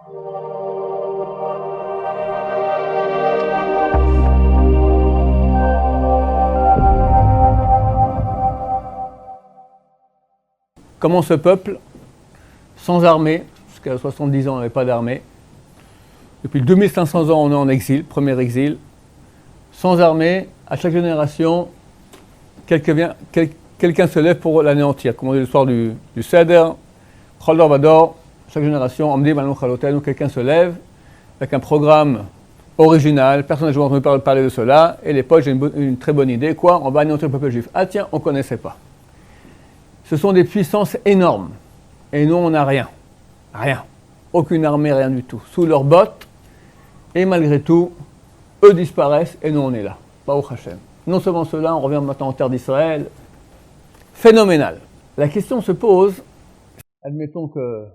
Comment ce peuple, sans armée, jusqu'à 70 ans on n'avait pas d'armée, depuis 2500 ans on est en exil, premier exil, sans armée, à chaque génération, quelqu'un se lève pour l'anéantir. Comme on dit le soir du Seder, Cholor Vador, chaque génération, Amdi Malon Chalotel, quelqu'un se lève avec un programme original, personne n'a jamais entendu parler de cela, et les potes, j'ai une très bonne idée, quoi, on va anéantir le peuple juif. Ah tiens, on ne connaissait pas. Ce sont des puissances énormes, et nous on n'a rien, aucune armée, rien du tout, sous leurs bottes, et malgré tout, eux disparaissent, et nous on est là, Baruch Hashem. Non seulement cela, on revient maintenant en terre d'Israël, phénoménal. La question se pose, admettons que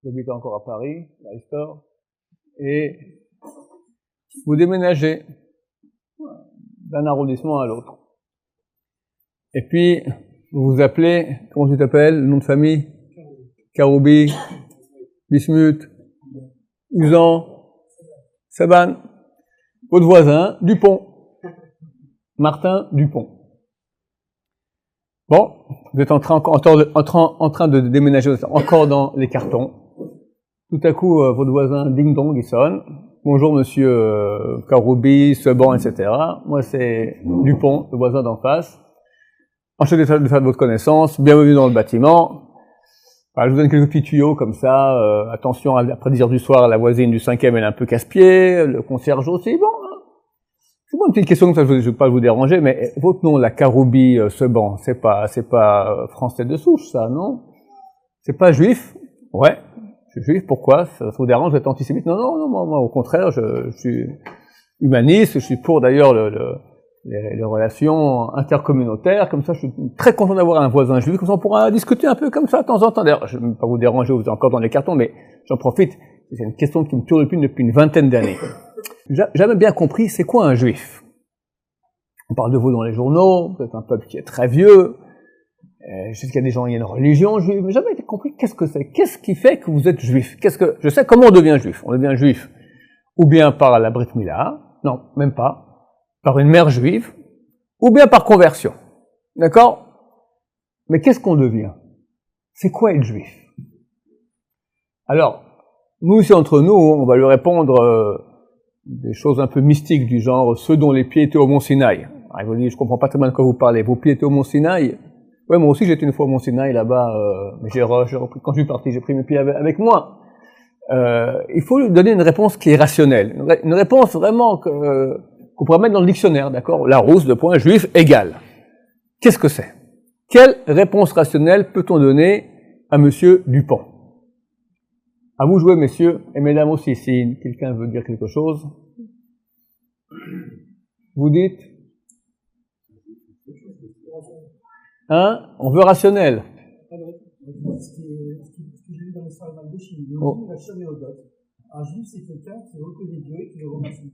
j'habite encore à Paris, à Estor, et vous déménagez d'un arrondissement à l'autre. Et puis, vous vous appelez, comment tu t'appelles, le nom de famille? Karoubi, Bismuth, Usan, Saban. Votre voisin, Dupont. Martin Dupont. Bon, vous êtes en train de déménager encore dans les cartons. Tout à coup, votre voisin, ding dong, il sonne. Bonjour monsieur Karoubi, Seban, etc. Moi c'est Dupont, le voisin d'en face. Enchanté de faire de votre connaissance, bienvenue dans le bâtiment. Voilà, je vous donne quelques petits tuyaux comme ça. Attention, après 10 heures du soir, la voisine du 5e elle est un peu casse-pied, le concierge aussi. Bon, c'est bon, une petite question comme ça, je ne vais pas vous déranger, mais votre nom, la Karoubi, Seban, c'est pas français de souche, ça, non? C'est pas juif? Ouais. Je suis juif, pourquoi? Ça vous dérange, vous êtes antisémite? Non, moi, au contraire, je suis humaniste, je suis pour d'ailleurs les relations intercommunautaires, comme ça je suis très content d'avoir un voisin juif, comme ça on pourra discuter un peu comme ça de temps en temps. D'ailleurs, je ne vais pas vous déranger, vous êtes encore dans les cartons, mais j'en profite, c'est une question qui me tourne depuis une vingtaine d'années. J'avais bien compris, c'est quoi un juif? On parle de vous dans les journaux, vous êtes un peuple qui est très vieux, je sais qu'il y a des gens, il y a une religion juive, mais jamais compris qu'est-ce que c'est, qu'est-ce qui fait que vous êtes juif? Je sais comment on devient juif. On devient juif ou bien par la Brit Mila, non, même pas, par une mère juive, ou bien par conversion. D'accord? Mais qu'est-ce qu'on devient? C'est quoi être juif? Alors, nous ici entre nous, on va lui répondre des choses un peu mystiques du genre ceux dont les pieds étaient au mont Sinaï. Alors, il vous dit, je comprends pas très bien de quoi vous parlez. Vos pieds étaient au mont Sinaï? Ouais, moi aussi j'étais une fois au Mont Sinaï là-bas, mais j'ai repris, quand je suis parti, j'ai pris mes pieds avec moi. Il faut lui donner une réponse qui est rationnelle, une réponse vraiment qu'on pourrait mettre dans le dictionnaire, d'accord? Larousse, juif égale. Qu'est-ce que c'est? Quelle réponse rationnelle peut-on donner à monsieur Dupont? À vous jouer, messieurs, et mesdames aussi, si quelqu'un veut dire quelque chose. Vous dites? Hein? On veut rationnel. Ce que j'ai vu dans l'histoire de Malbouchi, il va chercher au dot. Un juif, c'est quelqu'un qui reconnaît Dieu et qui le remercie.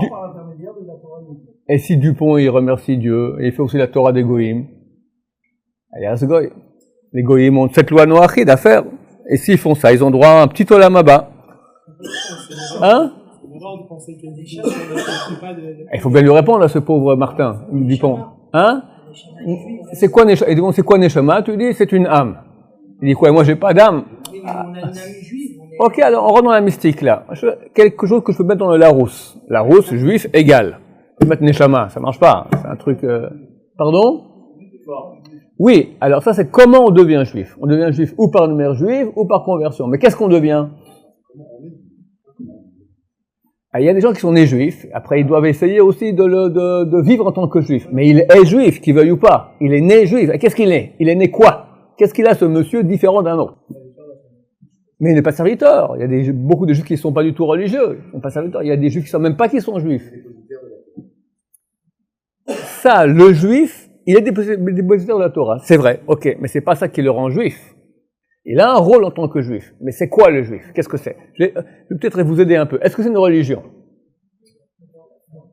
Par l'intermédiaire de la Torah. Et si Dupont, il remercie Dieu, et il fait aussi la Torah des Goïm, allez, c'est Goï. Les Goïm ont cette loi noachide à faire. Et s'ils font ça, ils ont droit à un petit olam haba. Hein? Il faut bien lui répondre à ce pauvre Martin Dupont. Hein? C'est quoi Neshama? Tu dis, c'est une âme. Il dit quoi? Moi, j'ai pas d'âme. Ok, alors on rentre dans la mystique là. Quelque chose que je peux mettre dans le Larousse. Larousse, juif, égal. Je peux mettre Neshama, ça marche pas. C'est un truc... Pardon? Oui, alors ça c'est comment on devient juif. On devient juif ou par une mère juive ou par conversion. Mais qu'est-ce qu'on devient? Il y a des gens qui sont nés juifs, après ils doivent essayer aussi de vivre en tant que juif. Mais il est juif, qu'il veuille ou pas. Il est né juif. Et qu'est-ce qu'il est? Il est né quoi? Qu'est-ce qu'il a ce monsieur différent d'un autre? Mais il n'est pas serviteur. Il y a beaucoup de juifs qui ne sont pas du tout religieux. Ils ne sont pas serviteurs. Il y a des juifs qui ne savent même pas qu'ils sont juifs. Ça, le juif, il est dépositaire de la Torah. C'est vrai, ok, mais c'est pas ça qui le rend juif. Il a un rôle en tant que juif. Mais c'est quoi le juif? Qu'est-ce que c'est? Je vais peut-être vous aider un peu. Est-ce que c'est une religion?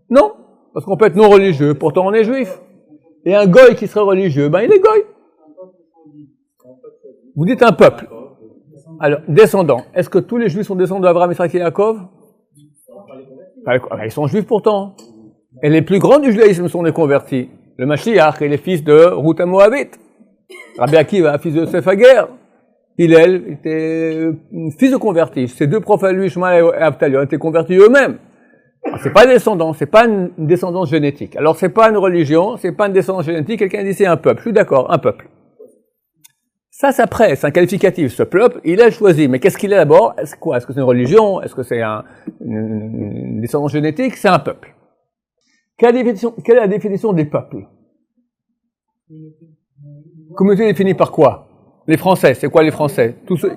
Non, parce qu'on peut être non religieux, pourtant on est juif. Et un goy qui serait religieux, ben il est goy. Vous dites un peuple. Alors, descendants. Est-ce que tous les juifs sont descendants d'Abraham, Isaac et Yaakov? Ils sont juifs pourtant. Et les plus grands du judaïsme sont des convertis. Le Mashiach est les fils de Ruth Moabite. Rabbi Akiva, fils de Yosef Hager. Hillel était fils de convertis. Ces deux prophètes, lui, Shmuel et Avtalion, étaient convertis eux-mêmes. C'est pas descendant, c'est pas une descendance génétique. Alors c'est pas une religion, c'est pas une descendance génétique. Quelqu'un dit c'est un peuple. Je suis d'accord, un peuple. Ça, c'est après, c'est un qualificatif. Ce peuple, il est choisi. Mais qu'est-ce qu'il est d'abord? Est-ce quoi? Est-ce que c'est une religion? Est-ce que c'est une descendance génétique? C'est un peuple. Quelle est la définition des peuples? Communauté définie par quoi? Les Français, c'est quoi les Français? Tous ceux...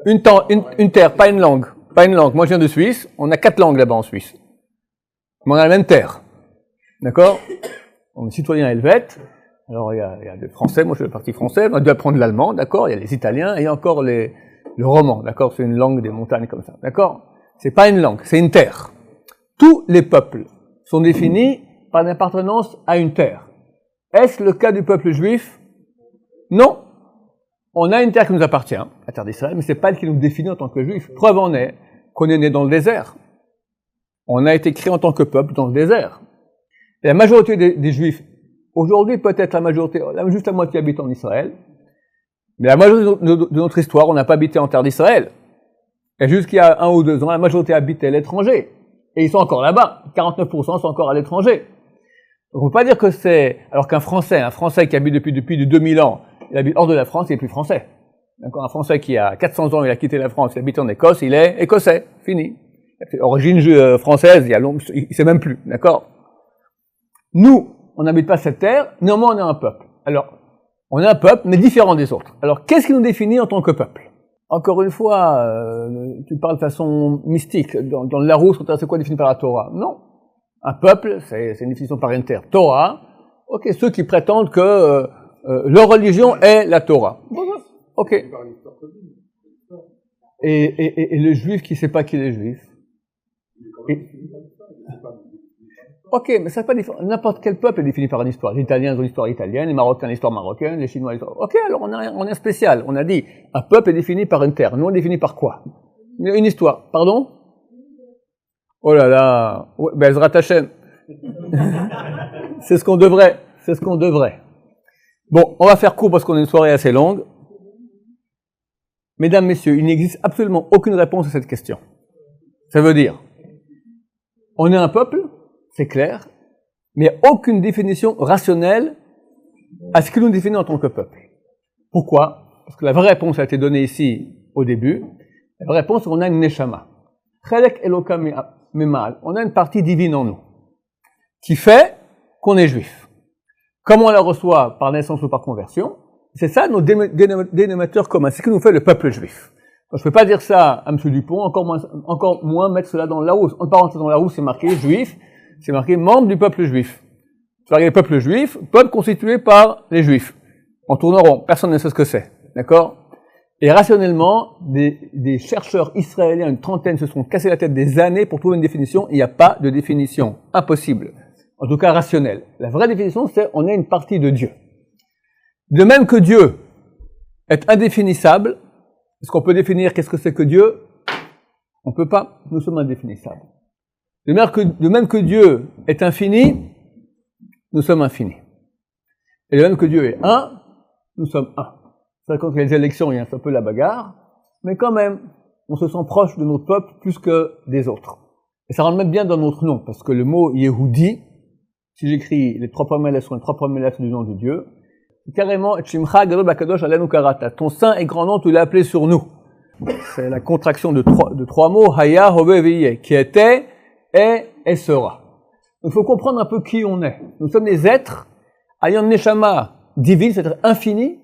une terre, pas une langue. Pas une langue. Moi, je viens de Suisse. On a 4 langues là-bas en Suisse. Mais on a la même terre. D'accord? On est citoyen helvète. Alors, il y a des Français. Moi, je suis le parti français. On a dû apprendre l'allemand. D'accord? Il y a les Italiens. Et il y a encore le roman. D'accord? C'est une langue des montagnes comme ça. D'accord? C'est pas une langue. C'est une terre. Tous les peuples sont définis par une appartenance à une terre. Est-ce le cas du peuple juif? Non. On a une terre qui nous appartient, la terre d'Israël, mais c'est pas elle qui nous définit en tant que juifs. Preuve en est qu'on est né dans le désert. On a été créé en tant que peuple dans le désert. Et la majorité des juifs, aujourd'hui peut-être la majorité, juste la moitié habite en Israël, mais la majorité de notre histoire, on n'a pas habité en terre d'Israël. Et jusqu'il y a 1 ou 2 ans, la majorité habitait à l'étranger. Et ils sont encore là-bas. 49% sont encore à l'étranger. Donc on ne peut pas dire que c'est... Alors qu'un Français qui habite depuis 2000 ans, il habite hors de la France, il est plus français. D'accord? Un Français qui a 400 ans, il a quitté la France, il habite en Écosse, il est écossais. Fini. Origine française, il sait même plus. D'accord? Nous, on n'habite pas cette terre, néanmoins on est un peuple. Alors, on est un peuple, mais différent des autres. Alors, qu'est-ce qui nous définit en tant que peuple? Encore une fois, tu parles de façon mystique. Dans le Larousse, c'est quoi défini par la Torah? Non. Un peuple, c'est une définition par une terre. Torah, ok, ceux qui prétendent que leur religion est la Torah. Ok. Et le juif qui ne sait pas qu'il est juif. Ok, mais ça n'est pas différent. N'importe quel peuple est défini par une histoire. Les Italiens ont l'histoire italienne, les Marocains l'histoire marocaine, les Chinois l'histoire... Ok, alors on est spécial. On a dit, un peuple est défini par une terre. Nous, on est défini par quoi? Une histoire. Pardon? Oh là là. Ouais, Bezrat Hashem. C'est ce qu'on devrait. Bon, on va faire court parce qu'on a une soirée assez longue. Mesdames, messieurs, il n'existe absolument aucune réponse à cette question. Ça veut dire, on est un peuple, c'est clair, mais il n'y a aucune définition rationnelle à ce que nous définit en tant que peuple. Pourquoi? Parce que la vraie réponse a été donnée ici au début. La vraie réponse, c'est qu'on a une neshama. Chelek Eloka Memal. On a une partie divine en nous qui fait qu'on est juif. Comment on la reçoit? Par naissance ou par conversion? C'est ça nos dénominateurs communs. C'est ce que nous fait le peuple juif. Je ne peux pas dire ça à M. Dupont, encore moins mettre cela dans le Larousse. En parenthèse, dans le Larousse, c'est marqué juif, c'est marqué membre du peuple juif. C'est marqué peuple juif, peuple constitué par les juifs. En tournant rond, personne ne sait ce que c'est. D'accord? Et rationnellement, des chercheurs israéliens, une trentaine, se sont cassés la tête des années pour trouver une définition. Il n'y a pas de définition. Impossible. En tout cas rationnelle. La vraie définition, c'est on est une partie de Dieu. De même que Dieu est indéfinissable, est-ce qu'on peut définir qu'est-ce que c'est que Dieu? On ne peut pas. Nous sommes indéfinissables. De même que Dieu est infini, nous sommes infinis. Et de même que Dieu est un, nous sommes un. C'est vrai, quand il y a les élections, il y a un peu la bagarre, mais quand même, on se sent proche de notre peuple plus que des autres. Et ça rentre même bien dans notre nom, parce que le mot Yehudi, si j'écris les 3 premières lettres sont les 3 premières lettres du nom de Dieu, c'est carrément Shimcha Gadol Bakadosh Alenu Karata. Ton saint et grand nom, tu l'as appelé sur nous. C'est la contraction de trois mots, Haya, Hove, Veye, qui était, est et sera. Donc il faut comprendre un peu qui on est. Nous sommes des êtres ayant une neshama divine, c'est-à-dire infini,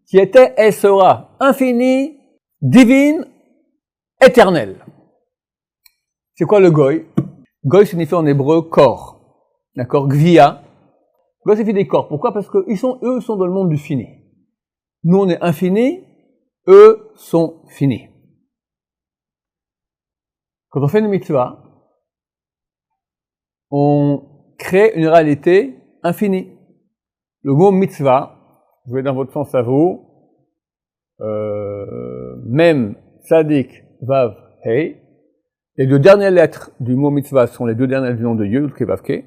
qui était et sera. Infini, divine, éternelle. C'est quoi le goy? Goy signifie en hébreu corps. D'accord? Gvia. Goy signifie des corps. Pourquoi? Parce que eux sont dans le monde du fini. Nous on est infini, eux sont finis. Quand on fait une mitzvah, on crée une réalité infinie. Le mot mitzvah, je vais dans votre sens à vous, Mem, Tzadik, Vav, Hei. Les deux dernières lettres du mot mitzvah sont les deux dernières lettres du nom de Yud, Kevavke.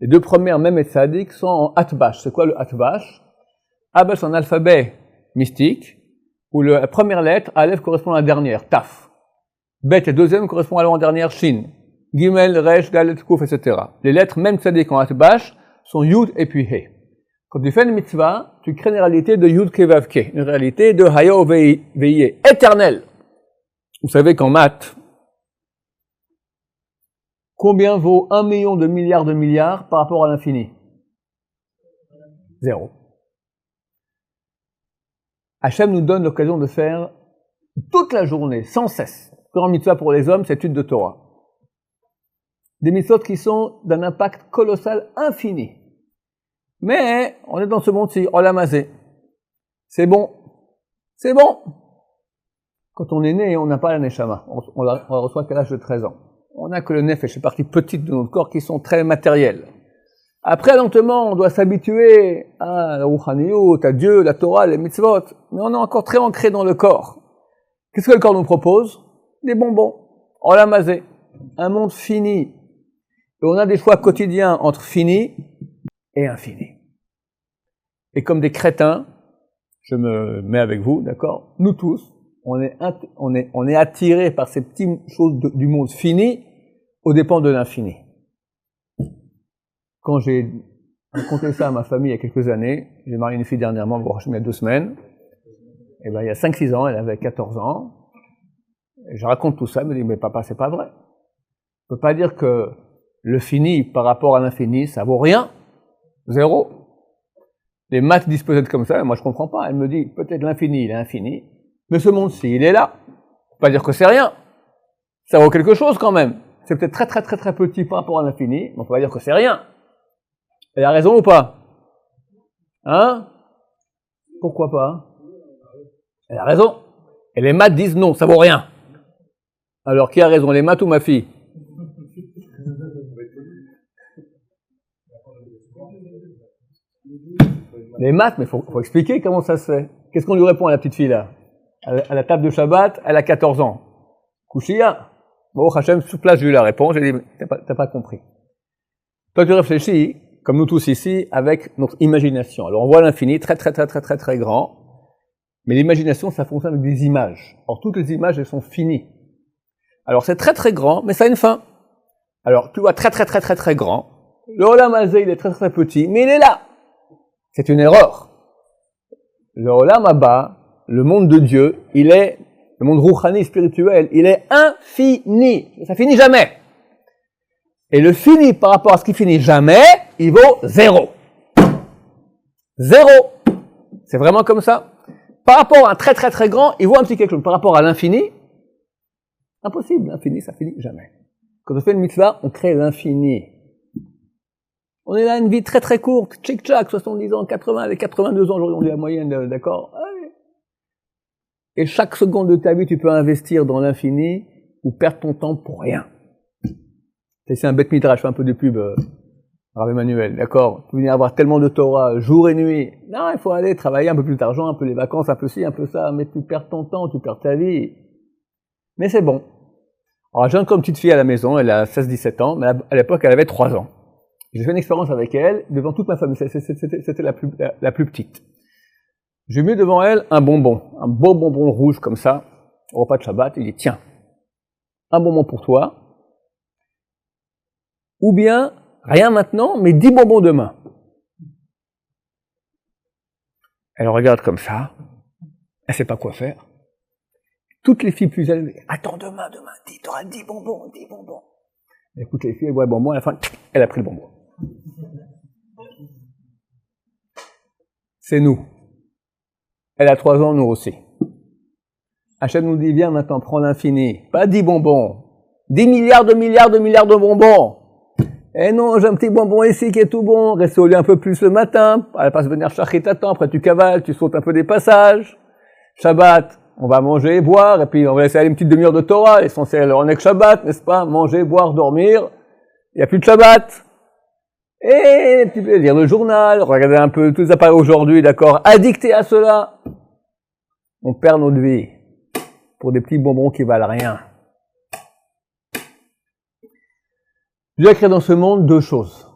Les deux premières, Mem et Tzadik, sont en Atbash. C'est quoi le Atbash? Atbash, c'est un alphabet mystique, où la première lettre, Aleph, correspond à la dernière, Taf. Bet, et deuxième, correspond à l'avant-dernière, Shin. Gimel, Resh, Dalet, Kouf, etc. Les lettres, Mem, Tzadik en Atbash, sont Yud et puis He. Quand tu fais une mitzvah, tu crées une réalité de Yud Kevavke, une réalité de Hayo Veiye, éternelle. Vous savez qu'en maths, combien vaut 1 million de milliards par rapport à l'infini? 0. Hachem nous donne l'occasion de faire toute la journée, sans cesse, grand mitzvah pour les hommes, c'est étude de Torah. Des mitzvot qui sont d'un impact colossal infini. Mais on est dans ce monde-ci, olam hazé. C'est bon. C'est bon. Quand on est né, on n'a pas la neshama. On la reçoit qu'à l'âge de 13 ans. On n'a que le nefesh, les parties petites de notre corps qui sont très matérielles. Après, lentement, on doit s'habituer à la rouhaniyut, à Dieu, la Torah, les mitzvot. Mais on est encore très ancré dans le corps. Qu'est-ce que le corps nous propose? Des bonbons. Olam hazé. Un monde fini. Et on a des choix quotidiens entre fini et infini. Et comme des crétins, je me mets avec vous, d'accord? Nous tous, on est attirés par ces petites choses du monde fini aux dépens de l'infini. Quand j'ai raconté ça à ma famille il y a quelques années, j'ai marié une fille dernièrement, il y a 2 semaines, et ben il y a 5-6 ans, elle avait 14 ans, et je raconte tout ça, elle me dit, mais papa, c'est pas vrai. On peut pas dire que le fini par rapport à l'infini, ça vaut rien. 0. Les maths disent peut-être comme ça, mais moi je comprends pas. Elle me dit, peut-être l'infini, il est infini, mais ce monde-ci, il est là. On peut pas dire que c'est rien. Ça vaut quelque chose quand même. C'est peut-être très petit par rapport à l'infini, mais on peut pas dire que c'est rien. Elle a raison ou pas? Hein? Pourquoi pas? Elle a raison. Et les maths disent non, ça vaut rien. Alors qui a raison, les maths ou ma fille? Les maths, mais faut expliquer comment ça se fait. Qu'est-ce qu'on lui répond à la petite fille là? À la table de Shabbat, elle a 14 ans. Kouchia. Bon, Hachem, sur place, j'ai eu la réponse, j'ai dit, t'as pas compris. Toi, tu réfléchis, comme nous tous ici, avec notre imagination. Alors, on voit l'infini, très grand. Mais l'imagination, ça fonctionne avec des images. Or, toutes les images, elles sont finies. Alors, c'est très grand, mais ça a une fin. Alors, tu vois très grand. Le olam hazé, il est très petit, mais il est là. C'est une erreur. Le olam haba, le monde de Dieu, il est, le monde rouhani spirituel, il est infini. Ça finit jamais. Et le fini par rapport à ce qui finit jamais, il vaut 0. 0. C'est vraiment comme ça. Par rapport à un très grand, il vaut un petit quelque chose. Par rapport à l'infini, impossible. L'infini, ça finit jamais. Quand on fait une mitzvah, on crée l'infini. On est là une vie très courte, tchic-tchac, 70 ans, 80, avec 82 ans, aujourd'hui on dit la moyenne, d'accord? Et chaque seconde de ta vie, tu peux investir dans l'infini ou perdre ton temps pour rien. C'est un bête midrash, je fais un peu de pub, Rav Emmanuel, d'accord? Tu peux venir avoir tellement de Torah, jour et nuit. Non, il faut aller travailler un peu plus d'argent, un peu les vacances, un peu ci, un peu ça, mais tu perds ton temps, tu perds ta vie. Mais c'est bon. Alors j'ai encore une petite fille à la maison, elle a 16-17 ans, mais à l'époque elle avait 3 ans. J'ai fait une expérience avec elle, devant toute ma famille, c'était la plus petite. J'ai mis devant elle un bonbon, un beau bonbon rouge comme ça, au repas de Shabbat, il dit, tiens, un bonbon pour toi, ou bien, rien maintenant, mais 10 bonbons demain. Elle regarde comme ça, elle sait pas quoi faire. Toutes les filles plus élevées, attends demain, t'auras 10 bonbons. Écoute les filles, elle voit le bonbon, à la fin, elle a pris le bonbon. C'est nous. Elle a 3 ans, nous aussi. Hachem nous dit, viens maintenant, prends l'infini. Pas 10 bonbons. 10 milliards de bonbons. Eh non, j'ai un petit bonbon ici qui est tout bon. Reste au lit un peu plus le matin. Elle passe venir chercher ta temps. Après tu cavales, tu sautes un peu des passages. Shabbat, on va manger et boire. Et puis on va laisser aller une petite demi-heure de Torah. L'essentiel, on est que Shabbat, n'est-ce pas? Manger, boire, dormir. Il n'y a plus de Shabbat. Et tu peux lire le journal, regarder un peu tous les appareils aujourd'hui, d'accord, addictés à cela. On perd notre vie. pour des petits bonbons qui valent rien. Dieu a créé dans ce monde deux choses.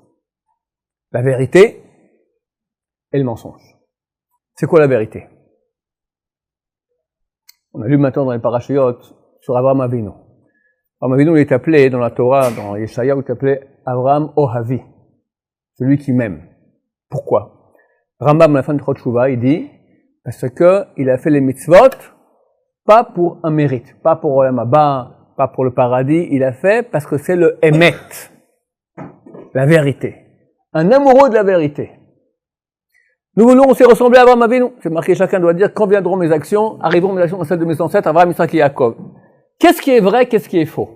La vérité et le mensonge. C'est quoi la vérité? On a lu maintenant dans les parachiotes sur Abraham Avinu. Abraham Avinu, il est appelé dans la Torah, dans Yeshaya, il est appelé Abraham Ohavi, celui qui m'aime. Pourquoi? Rambam, à la fin de Chotchouva, il dit, parce que il a fait les mitzvot, pas pour un mérite, pas pour Olam Haba, pas pour le paradis, il a fait parce que c'est le Emet, la vérité. Un amoureux de la vérité. Nous voulons aussi ressembler à Abraham Avinu. C'est marqué, chacun doit dire, quand viendront mes actions, arriveront mes actions à celles de mes ancêtres, Abraham, Isaac et Yaakov. Qu'est-ce qui est vrai, qu'est-ce qui est faux?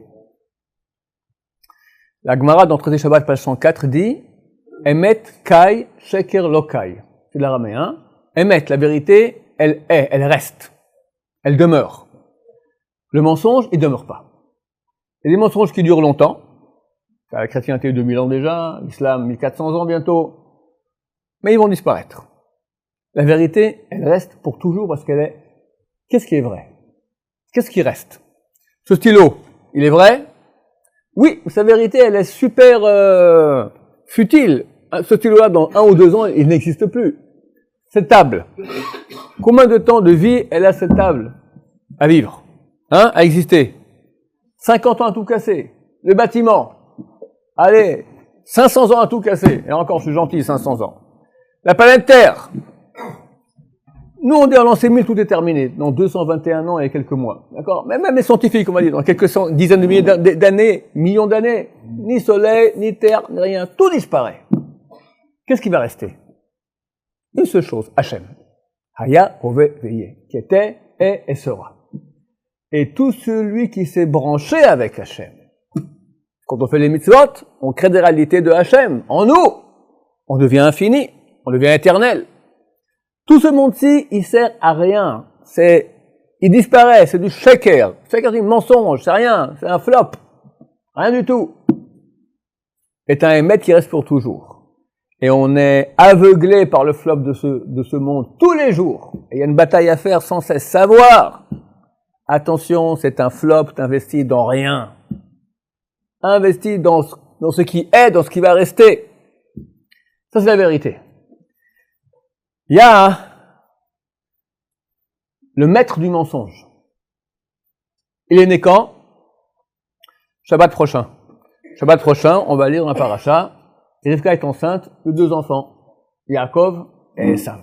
La Gemara dans Traité Shabbat, page 104, dit, Emet kai sheker lo kai. C'est de l'araméen. Emet, la vérité, elle est, elle reste. Elle demeure. Le mensonge, il demeure pas. Il y a des mensonges qui durent longtemps. La chrétienté 2000 ans déjà, l'islam 1400 ans bientôt. Mais ils vont disparaître. La vérité, elle reste pour toujours parce qu'elle est... Qu'est-ce qui est vrai? Qu'est-ce qui reste? Ce stylo, il est vrai? Oui, sa vérité, elle est super futile. Ce stylo-là, dans 1 ou 2 ans, il n'existe plus. Cette table. Combien de temps de vie elle a cette table à vivre? À exister? 50 ans à tout casser. Le bâtiment. Allez, 500 ans à tout casser. Et encore, je suis gentil, 500 ans. La planète Terre. Nous, on dit en l'an 1000, tout est terminé. Dans 221 ans et quelques mois. D'accord? Mais même les scientifiques, on va dire, dans quelques dizaines de milliers d'années, millions d'années, ni soleil, ni terre, ni rien. Tout disparaît. Qu'est-ce qui va rester? Une seule chose, Hachem. Haya, Hove, Veye. Qui était, est et sera. Et tout celui qui s'est branché avec Hachem. Quand on fait les mitzvot, on crée des réalités de Hachem. En nous. On devient infini. On devient éternel. Tout ce monde-ci, il sert à rien. Il disparaît, c'est du sheker. Sheker, c'est un mensonge, c'est rien, c'est un flop. Rien du tout. C'est un émet qui reste pour toujours. Et on est aveuglé par le flop de ce monde tous les jours. Et il y a une bataille à faire sans cesse. Savoir. Attention, c'est un flop, t'investis dans rien. Investis dans ce qui est, dans ce qui va rester. Ça, c'est la vérité. Il y a le maître du mensonge. Il est né quand? Shabbat prochain. Shabbat prochain, on va lire dans la paracha. Rivka est enceinte de 2 enfants. Yaakov et Esav.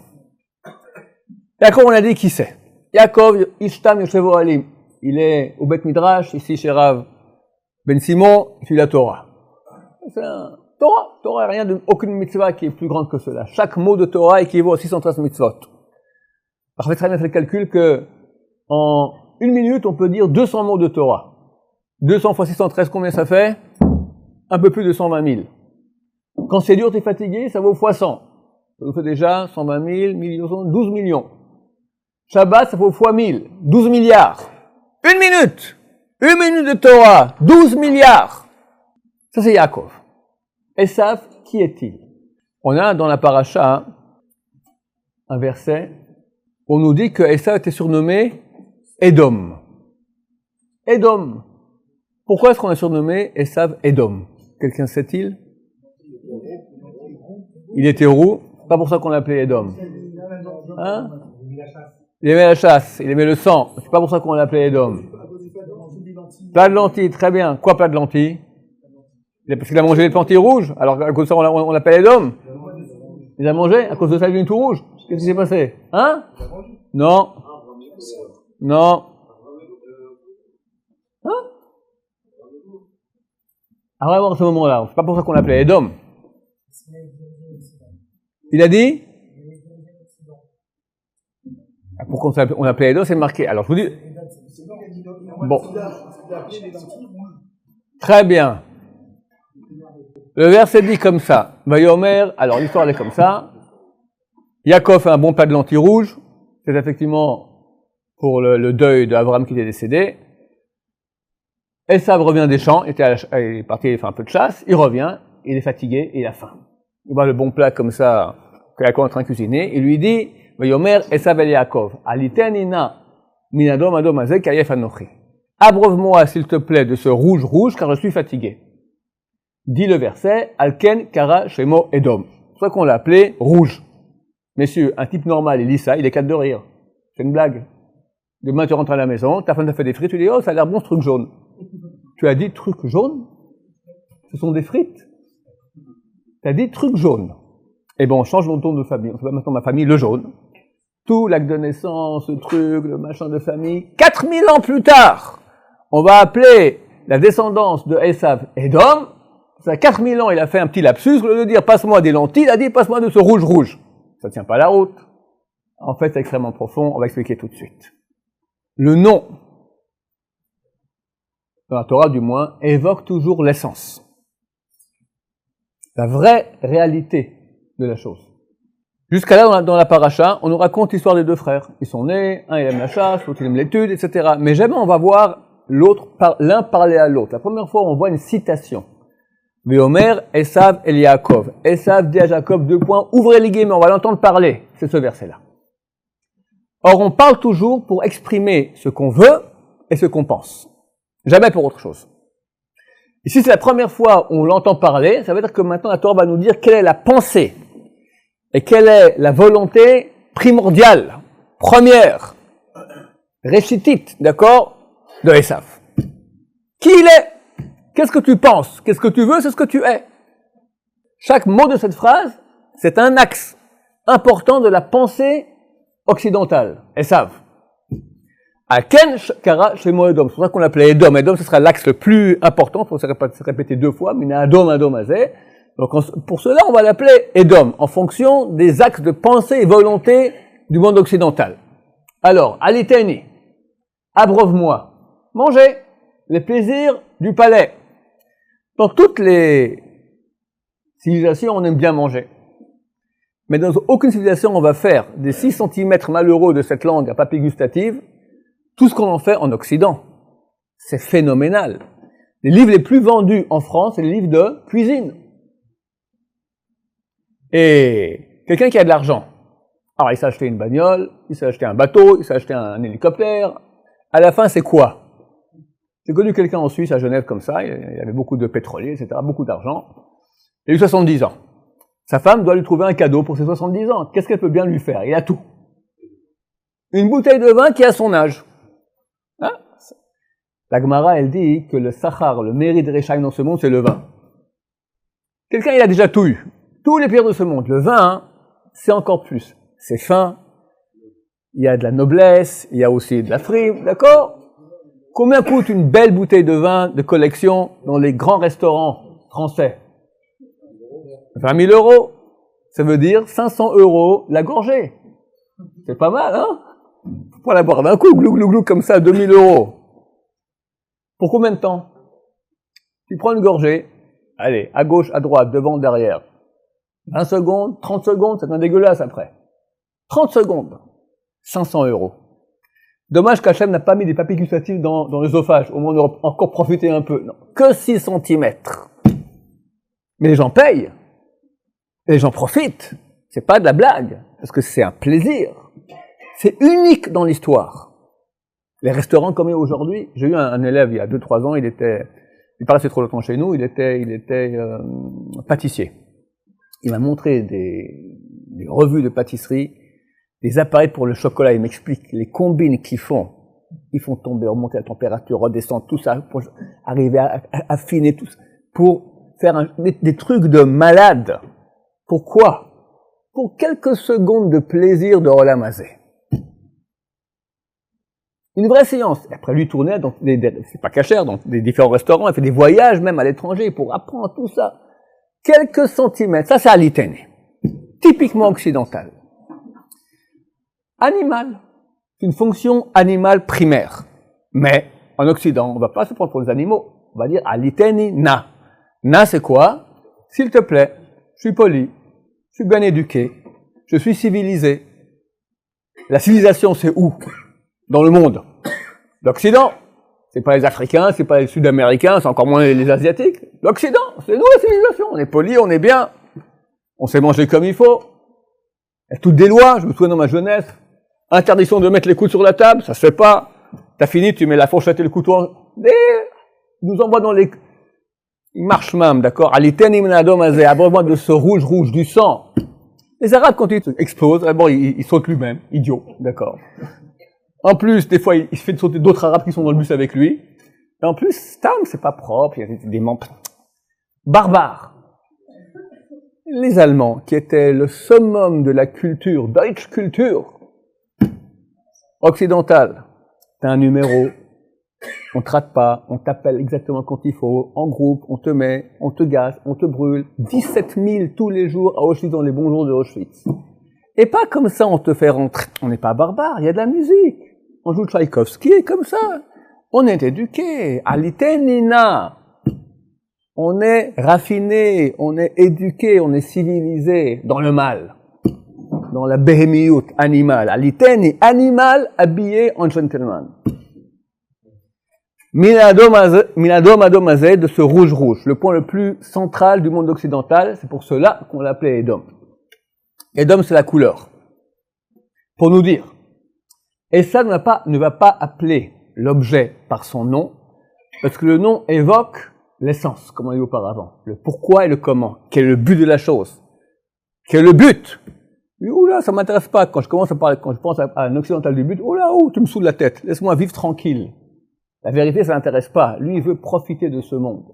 Yaakov, on a dit qui c'est. Yaakov, Ishtam Yoshevo Alim. Il est au Bet Midrash, ici chez Rav Ben Simon, il suit la Torah. C'est un Torah, rien aucune mitzvah qui est plus grande que cela. Chaque mot de Torah équivaut à 613 mitzvot. Alors, on fait très bien fait le calcul que, en 1 minute, on peut dire 200 mots de Torah. 200 fois 613, combien ça fait? Un peu plus de 120 000. Quand c'est dur, t'es fatigué, ça vaut fois 100. Ça vous fait déjà 120 000, 12 millions. Shabbat, ça vaut fois 1000, 12 milliards. 1 minute! 1 minute de Torah, 12 milliards. Ça, c'est Yaakov. Esav, qui est-il? On a dans la paracha un verset où on nous dit que Esav était surnommé Edom. Edom. Pourquoi est-ce qu'on a surnommé Esav Edom? Quelqu'un sait-il? Il était roux. Pas pour ça qu'on l'appelait Edom. Il aimait la chasse, il aimait le sang. C'est pas pour ça qu'on l'appelait Edom. Plat de lentilles, très bien. Quoi plat de lentilles? Parce qu'il a mangé les lentilles rouges, alors à cause de ça on l'appelle Edom. Il a mangé, à cause de ça il est devenu tout rouge. Qu'est-ce qui s'est passé? Non. Non. Ah vraiment, à ce moment-là, c'est pas pour ça qu'on l'appelait Edom. Il a dit? Pourquoi on l'appelait Edom, c'est marqué. Alors je vous dis... Bon. Très bien. Le verset dit comme ça. Vayomer, alors l'histoire elle est comme ça. Yaakov fait un bon plat de lentilles rouges. C'est effectivement pour le deuil d'Abraham qui était décédé. Esav revient des champs, il est parti faire un peu de chasse, il revient, il est fatigué et il a faim. Il voit le bon plat comme ça que Yaakov est en train de cuisiner, il lui dit, Vayomer Esav el Yaakov, alitenina Minadom adom azek kayef anochi. Abreuve-moi, s'il te plaît, de ce rouge, car je suis fatigué. Dit le verset, Alken kara shemo edom. C'est pour ça qu'on l'a appelé rouge. Messieurs, un type normal, il lit ça, il éclate de rire. C'est une blague. Demain, tu rentres à la maison, ta femme t'a fait des frites, tu dis, oh, ça a l'air bon ce truc jaune. Tu as dit truc jaune? Ce sont des frites. Tu as dit truc jaune. Eh ben, on change mon ton de famille. On s'appelle maintenant ma famille le jaune. Tout l'acte de naissance, le truc, le machin de famille. 4000 ans plus tard, on va appeler la descendance de Esav Edom. Ça, 4000 ans, il a fait un petit lapsus. Au lieu de dire passe-moi des lentilles, il a dit passe-moi de ce rouge. Ça tient pas la route. En fait, c'est extrêmement profond. On va expliquer tout de suite. Le nom, dans la Torah du moins, évoque toujours l'essence. La vraie réalité de la chose. Jusqu'à là, dans la paracha, on nous raconte l'histoire des deux frères. Ils sont nés, un il aime la chasse, l'autre il aime l'étude, etc. Mais jamais on va voir l'un parler à l'autre. La première fois, on voit une citation. Véomer, Esav, El Yaakov. Esav dit à Jacob, : ouvrez les guillemets, on va l'entendre parler. C'est ce verset-là. Or, on parle toujours pour exprimer ce qu'on veut et ce qu'on pense. Jamais pour autre chose. Ici, c'est la première fois où on l'entend parler. Ça veut dire que maintenant, la Torah va nous dire quelle est la pensée et quelle est la volonté primordiale, première, récitite, d'accord, de Esav. Qui il est? Qu'est-ce que tu penses? Qu'est-ce que tu veux? C'est ce que tu es. Chaque mot de cette phrase, c'est un axe important de la pensée occidentale. Esav. Aken kara shemo Edom. C'est pour ça qu'on l'appelait Edom. Edom, ce sera l'axe le plus important. Il faut se répéter deux fois. Mina adom adom azeh. Donc, pour cela, on va l'appeler Edom, en fonction des axes de pensée et volonté du monde occidental. Alors, aliteni. Abreuve-moi. Manger. Les plaisirs du palais. Dans toutes les civilisations, on aime bien manger. Mais dans aucune civilisation, on va faire des 6 cm malheureux de cette langue à papille gustative, tout ce qu'on en fait en Occident. C'est phénoménal. Les livres les plus vendus en France, c'est les livres de cuisine. Et quelqu'un qui a de l'argent, alors il s'est acheté une bagnole, il s'est acheté un bateau, il s'est acheté un hélicoptère. À la fin, c'est quoi? J'ai connu quelqu'un en Suisse, à Genève, comme ça, il avait beaucoup de pétroliers, etc., beaucoup d'argent. Il a eu 70 ans. Sa femme doit lui trouver un cadeau pour ses 70 ans. Qu'est-ce qu'elle peut bien lui faire? Il a tout. Une bouteille de vin qui a son âge. Hein? La Gemara, elle dit que le sachar, le mérite de Rechaim dans ce monde, c'est le vin. Quelqu'un, il a déjà tout eu. Tous les pierres de ce monde. Le vin, c'est encore plus. C'est fin. Il y a de la noblesse. Il y a aussi de la frime. D'accord? Combien coûte une belle bouteille de vin de collection dans les grands restaurants français? 20 000 euros. Ça veut dire 500 euros la gorgée. C'est pas mal, hein? Faut pas la boire d'un coup, glou, glou, glou, comme ça, 2 000 euros. Pour combien de temps? Tu prends une gorgée, allez, à gauche, à droite, devant, derrière. 20 secondes, 30 secondes, ça devient dégueulasse après. 30 secondes, 500 euros. Dommage qu'Hachem n'a pas mis des papilles gustatives dans l'œsophage. Au moins, on aurait encore profité un peu. Non, que 6 centimètres. Mais les gens payent. Et les gens profitent. C'est pas de la blague. Parce que c'est un plaisir. C'est unique dans l'histoire. Les restaurants comme aujourd'hui. J'ai eu un élève il y a 2-3 ans, il paraissait trop longtemps chez nous, il était pâtissier. Il m'a montré des revues de pâtisserie, des appareils pour le chocolat. Il m'explique les combines qu'ils font. Ils font tomber, remonter la température, redescendre, tout ça, pour arriver à affiner tout ça, pour faire des trucs de malade. Pourquoi? Pour quelques secondes de plaisir de Olam Hazeh. Une vraie séance. Et après, lui tournait dans c'est pas cachère, dans des différents restaurants, il fait des voyages même à l'étranger pour apprendre tout ça. Quelques centimètres. Ça, c'est alitene. Typiquement occidental. Animal. C'est une fonction animale primaire. Mais, en Occident, on va pas se prendre pour les animaux. On va dire alitene na. Na, c'est quoi? S'il te plaît, je suis poli, je suis bien éduqué, je suis civilisé. La civilisation, c'est où? Dans le monde. L'Occident. C'est pas les Africains, c'est pas les Sud-Américains, c'est encore moins les Asiatiques. L'Occident, c'est nous la civilisation. On est poli, on est bien. On sait manger comme il faut. Il y a toutes des lois. Je me souviens dans ma jeunesse, Interdiction de mettre les coudes sur la table, ça se fait pas. T'as fini, tu mets la fourchette et le couteau. Ils nous envoient dans les... Ils marchent même, d'accord? Aliteni min adom hazeh, abreuvement de ce rouge du sang. Les Arabes, quand ils explosent, d'abord, ils sautent lui-même, idiot, d'accord? En plus, des fois, il se fait sauter d'autres Arabes qui sont dans le bus avec lui. Et en plus, Stam, c'est pas propre, il y a des membres barbares. Les Allemands, qui étaient le summum de la culture, Deutsche Kultur, occidentale, t'as un numéro, on te rate pas, on t'appelle exactement quand il faut, en groupe, on te met, on te gaze, on te brûle, 17 000 tous les jours à Auschwitz, dans les bons jours de Auschwitz. Et pas comme ça, on te fait rentrer, on n'est pas barbare, il y a de la musique. On joue Tchaïkovski, comme ça. On est éduqué, alitenina. On est raffiné, on est éduqué, on est civilisé dans le mal. Dans la béhémiout animale. Aliteni, animal habillé en gentleman. Minadom adom de ce rouge, le point le plus central du monde occidental, c'est pour cela qu'on l'appelait Edom. Edom, c'est la couleur. Pour nous dire. Et ça ne va pas appeler l'objet par son nom, parce que le nom évoque l'essence, comme on l'a dit auparavant. Le pourquoi et le comment. Quel est le but de la chose? Quel est le but? Oula, ça m'intéresse pas. Quand je pense à un occidental du but, oula, tu me saoules la tête. Laisse-moi vivre tranquille. La vérité, ça l'intéresse pas. Lui, il veut profiter de ce monde.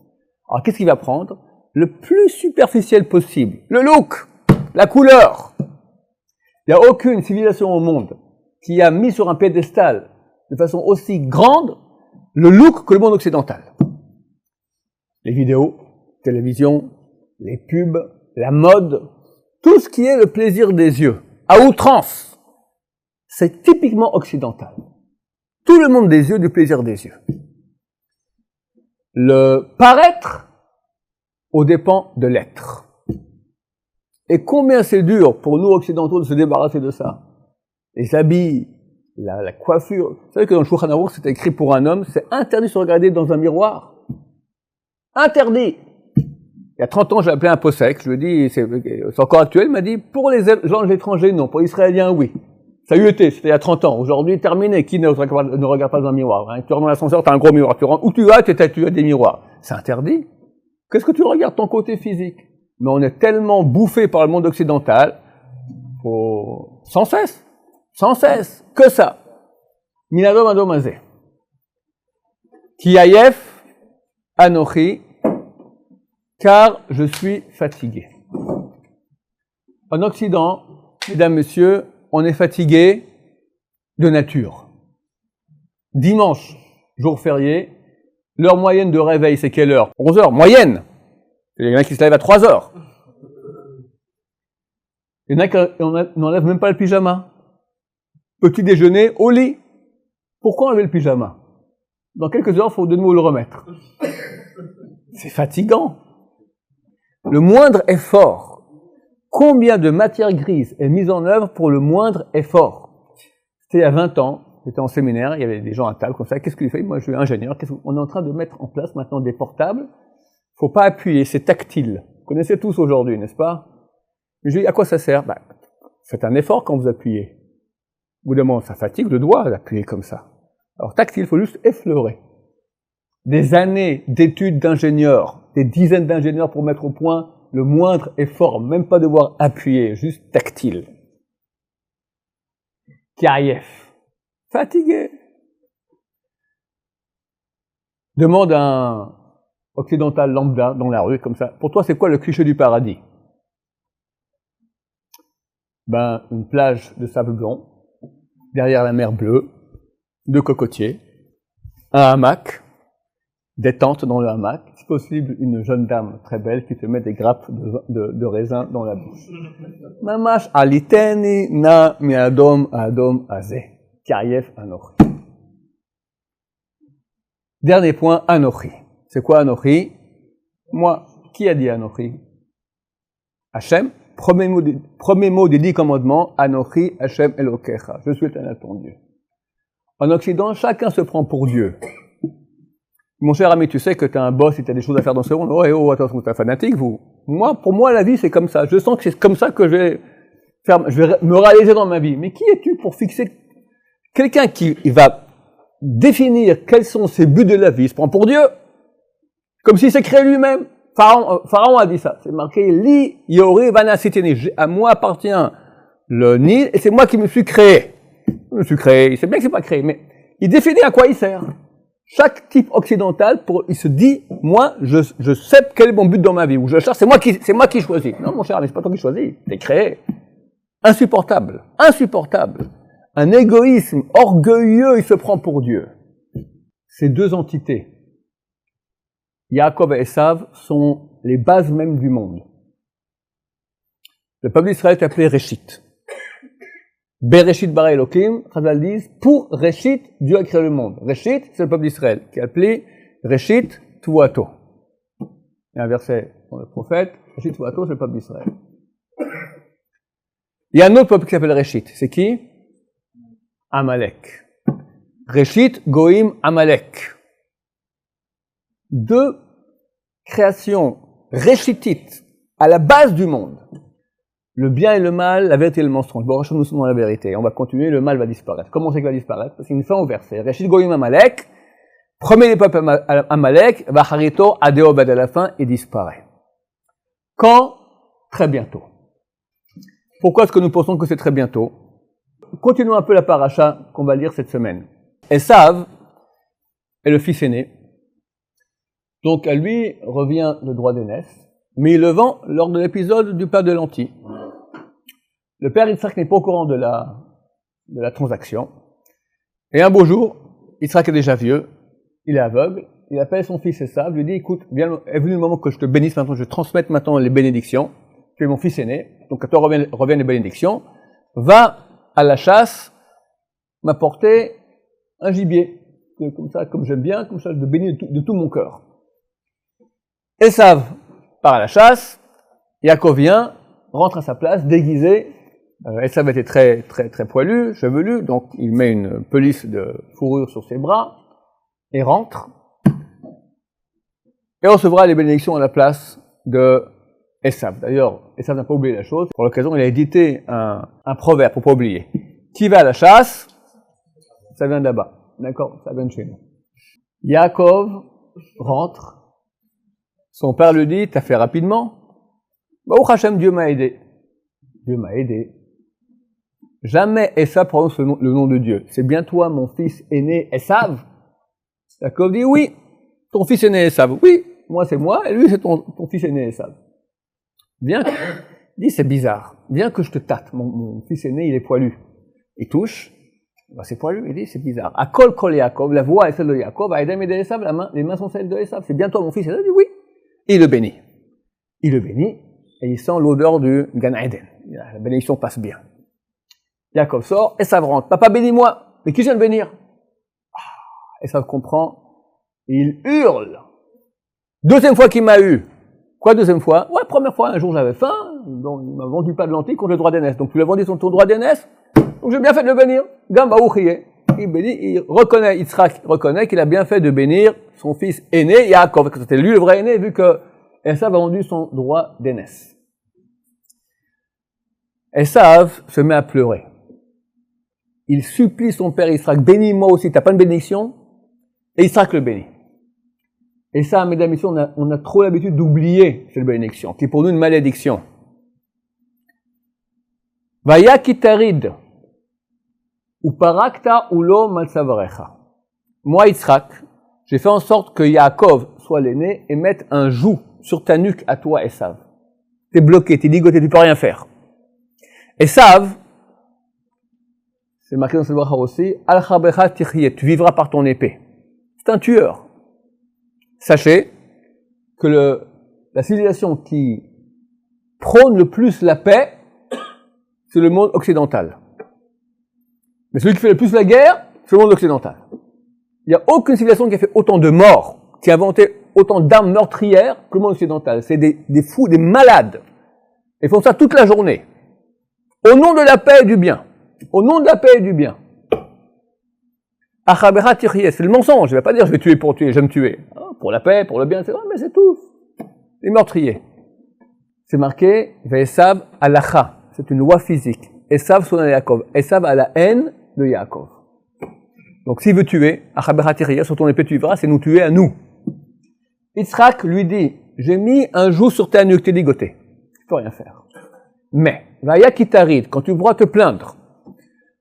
Alors, qu'est-ce qu'il va prendre? Le plus superficiel possible. Le look, la couleur. Il n'y a aucune civilisation au monde qui a mis sur un piédestal de façon aussi grande le look que le monde occidental. Les vidéos, télévision, les pubs, la mode, tout ce qui est le plaisir des yeux, à outrance, c'est typiquement occidental. Tout le monde des yeux, du plaisir des yeux. Le paraître aux dépens de l'être. Et combien c'est dur pour nous occidentaux de se débarrasser de ça? Les habits, la coiffure. Vous savez que dans le Shulchan Aruch, c'est écrit pour un homme, c'est interdit de se regarder dans un miroir. Interdit. Il y a 30 ans, j'ai appelé un possèque, je lui ai dit, c'est encore actuel, il m'a dit, pour les gens de l'étranger, non, pour les Israéliens, oui. Ça a eu été, c'était il y a 30 ans. Aujourd'hui, terminé. Qui ne regarde pas dans un miroir? Hein? Tu rentres dans l'ascenseur, tu as un gros miroir. Tu rentres où tu vas, tu as des miroirs. C'est interdit. Qu'est-ce que tu regardes? Ton côté physique. Mais on est tellement bouffé par le monde occidental, sans cesse, que ça. Minadom adom hazeh. Kiayef anochi, car je suis fatigué. En Occident, mesdames, messieurs, on est fatigué de nature. Dimanche, jour férié, l'heure moyenne de réveil, c'est quelle heure? 11 heures, moyenne. Il y en a qui se lèvent à 3 heures. Il y en a qui n'enlèvent même pas le pyjama. Petit déjeuner, au lit. Pourquoi enlever le pyjama? Dans quelques heures, il faut de nouveau le remettre. C'est fatigant. Le moindre effort. Combien de matière grise est mise en œuvre pour le moindre effort? C'était il y a 20 ans, j'étais en séminaire, il y avait des gens à table comme ça. Qu'est-ce qu'il fait? Moi, je suis ingénieur. On est en train de mettre en place maintenant des portables. Faut pas appuyer, c'est tactile. Vous connaissez tous aujourd'hui, n'est-ce pas? Mais je dis, à quoi ça sert? Faites un effort quand vous appuyez. Au bout d'un moment, ça fatigue le doigt d'appuyer comme ça. Alors, tactile, il faut juste effleurer. Des années d'études d'ingénieurs, des dizaines d'ingénieurs pour mettre au point le moindre effort, même pas devoir appuyer, juste tactile. Kiaïef. Fatigué. Demande à un occidental lambda dans la rue, comme ça. Pour toi, c'est quoi le cliché du paradis? Une plage de sable blanc, derrière la mer bleue, 2 cocotiers, un hamac, des tentes dans le hamac, si possible une jeune dame très belle qui te met des grappes de raisin dans la bouche. Mamash aliteni na miadom adom hazeh. Kiayef anochi. Dernier point, anochi. C'est quoi anochi? Moi, qui a dit anochi? Hachem. Premier mot des 10 commandements, anochi Hachem Elokecha. Je suis l'Éternel ton Dieu. En Occident, chacun se prend pour Dieu. Mon cher ami, tu sais que tu as un boss et tu as des choses à faire dans ce monde. Oh, attention, tu es un fanatique, vous. Pour moi, la vie, c'est comme ça. Je sens que c'est comme ça que je vais me réaliser dans ma vie. Mais qui es-tu pour fixer quelqu'un qui va définir quels sont ses buts de la vie, il se prend pour Dieu, comme s'il s'est créé lui-même. Pharaon a dit ça, c'est marqué, Li Yori Vana Siteni, à moi appartient le Nil, et c'est moi qui me suis créé. Je me suis créé, il sait bien que c'est pas créé, mais il définit à quoi il sert. Chaque type occidental, il se dit, moi, je sais quel est mon but dans ma vie, ou je cherche, c'est moi qui choisis. Non, mon cher, c'est pas toi qui choisis, t'es créé. Insupportable. Un égoïsme orgueilleux, il se prend pour Dieu. Ces deux entités, Yaakov et Esav, sont les bases mêmes du monde. Le peuple d'Israël est appelé Réchit. Bereshit bara Elokim, Chazal disent, pour Réchit, Dieu a créé le monde. Réchit, c'est le peuple d'Israël, qui est appelé Réchit Tuato. Il y a un verset dans le prophète, Réchit Tuato, c'est le peuple d'Israël. Il y a un autre peuple qui s'appelle Réchit, c'est qui? Amalek. Réchit, Goïm, Amalek. Deux créations réchitites à la base du monde. Le bien et le mal, la vérité et le mensonge. Bon, nous sommes dans la vérité. On va continuer, le mal va disparaître. Comment c'est qu'il va disparaître? Parce qu'il y a une fin au verset. Réchit, Goïm, Amalek. Premier des peuples Amalek, Vacharito, Adéobad à la fin, et disparaît. Quand? Très bientôt. Pourquoi est-ce que nous pensons que c'est très bientôt? Continuons un peu la paracha qu'on va lire cette semaine. Esav est le fils aîné. Donc à lui revient le droit d'aînesse, mais il le vend lors de l'épisode du plat de lentilles. Le père Yitzhak n'est pas au courant de la transaction. Et un beau jour, Yitzhak est déjà vieux, il est aveugle, il appelle son fils Esav, lui dit, écoute, bien, est venu le moment que je te bénisse maintenant, je vais transmettre maintenant les bénédictions. Tu es mon fils aîné, donc à toi reviennent les bénédictions. Va à la chasse, m'apporter un gibier, comme ça, comme j'aime bien, comme ça, je te bénis de tout mon cœur. Esav part à la chasse, Yaakov vient, rentre à sa place, déguisé. Esav était très poilu, chevelu, donc il met une pelisse de fourrure sur ses bras, et rentre, et recevra les bénédictions à la place de Esav. D'ailleurs, Esav n'a pas oublié la chose. Pour l'occasion, il a édité un proverbe pour pas oublier. Qui va à la chasse, ça vient de là-bas. D'accord? Ça vient de chez nous. Yaakov rentre. Son père lui dit, t'as fait rapidement. Baruch Hashem, Dieu m'a aidé. Dieu m'a aidé. Jamais Esav prononce le nom de Dieu. C'est bien toi, mon fils aîné Esav. Yaakov dit, oui, ton fils aîné Esav. Oui, moi c'est moi, et lui c'est ton fils aîné Esav. Bien que, il dit, c'est bizarre. Bien que je te tâte, mon fils aîné, il est poilu. Il touche, ben c'est poilu, il dit, c'est bizarre. Akol kol Yaakov, la voix est celle de Yaakov, Aïdem et de Esav, les mains sont celles de Esav. C'est bien toi, mon fils. Il dit, oui. Et il le bénit. Il le bénit, et il sent l'odeur du Gan Eden. La bénédiction passe bien. Yaakov sort, Esav rentre. Papa, bénis-moi. Mais qui vient de bénir? Esav comprend, et il hurle. Deuxième fois qu'il m'a eu. Quoi, deuxième fois? Ouais, première fois, un jour j'avais faim, donc il m'a vendu pas de lentilles contre le droit d'aînesse. Donc tu lui as vendu ton droit d'aînesse, donc j'ai bien fait de le bénir. Gamba ouchiye. Il bénit, Yitzhak reconnaît qu'il a bien fait de bénir son fils aîné, Yaakov, parce que c'était lui le vrai aîné, vu que Esav a vendu son droit d'aînesse. Esav se met à pleurer. Il supplie son père Yitzhak, bénis-moi aussi, t'as pas de bénédiction? Et Yitzhak le bénit. Et ça, mesdames et messieurs, on a trop l'habitude d'oublier cette bénédiction, qui est pour nous une malédiction. Vaya kitarid, ou parakta ou lo malsavarecha. Moi, Yitzhak, j'ai fait en sorte que Yaakov soit l'aîné et mette un joug sur ta nuque à toi, Esav. T'es bloqué, t'es ligoté, tu peux rien faire. Esav, c'est marqué dans ce bracha aussi, al-chabecha tichye, tu vivras par ton épée. C'est un tueur. Sachez que la civilisation qui prône le plus la paix, c'est le monde occidental. Mais celui qui fait le plus la guerre, c'est le monde occidental. Il n'y a aucune civilisation qui a fait autant de morts, qui a inventé autant d'armes meurtrières que le monde occidental. C'est des fous, des malades. Ils font ça toute la journée. Au nom de la paix et du bien. Au nom de la paix et du bien. Achabecha tichye, c'est le mensonge. Je ne vais pas dire je vais tuer pour tuer, j'aime tuer. Pour la paix, pour le bien, c'est vrai, mais c'est tout. Les meurtriers. C'est marqué, Esav alacha. C'est une loi physique. Esav son Yaakov. Esav a la haine de Yaakov. Donc s'il veut tuer, sur ton épée tu verras, c'est nous tuer à nous. Yitzhak lui dit, j'ai mis un joug sur ta nuque, t'es ligoté. Tu peux rien faire. Mais, Vaya Kitarid, quand tu pourras te plaindre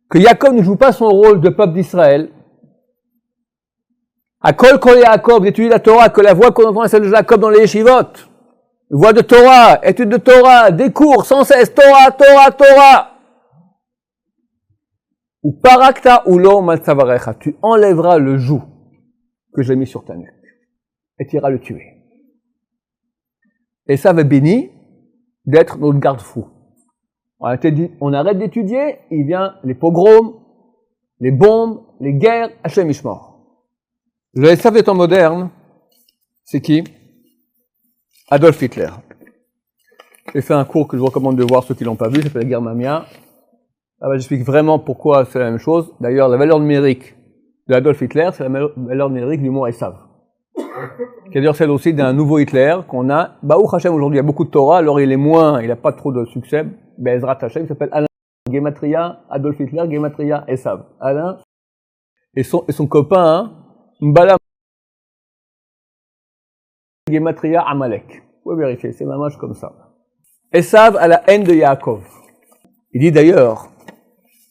que Yaakov ne joue pas son rôle de peuple d'Israël, à Kol Kol Yaakov, d'étudier la Torah, que la voix qu'on entend est celle de Jacob dans les yeshivot, voix de Torah, étude de Torah, des cours sans cesse, Torah, Torah, Torah. Ou parakta ou lo malsavarecha, tu enlèveras le joug que j'ai mis sur ta nuque et tu iras le tuer. Et ça va béni d'être notre garde-fou. On arrête d'étudier, il vient les pogroms, les bombes, les guerres, Hachem Ishmor. Le Esav des temps modernes, c'est qui? Adolf Hitler. J'ai fait un cours que je vous recommande de voir ceux qui l'ont pas vu, ça s'appelle la guerre Mamia. J'explique vraiment pourquoi c'est la même chose. D'ailleurs, la valeur numérique de Adolf Hitler, c'est la valeur numérique du mot Esav. Qui est d'ailleurs celle aussi d'un nouveau Hitler qu'on a. Baruch Hashem, aujourd'hui, il y a beaucoup de Torah, alors il n'a pas trop de succès. Bezrat Hashem, il s'appelle Alain Gematria, Adolf Hitler, Gematria, Esav. Alain, et son copain, hein, Mbala Gematria Amalek. Vous pouvez vérifier, c'est mamash comme ça. Esav a la haine de Yaakov. Il dit d'ailleurs,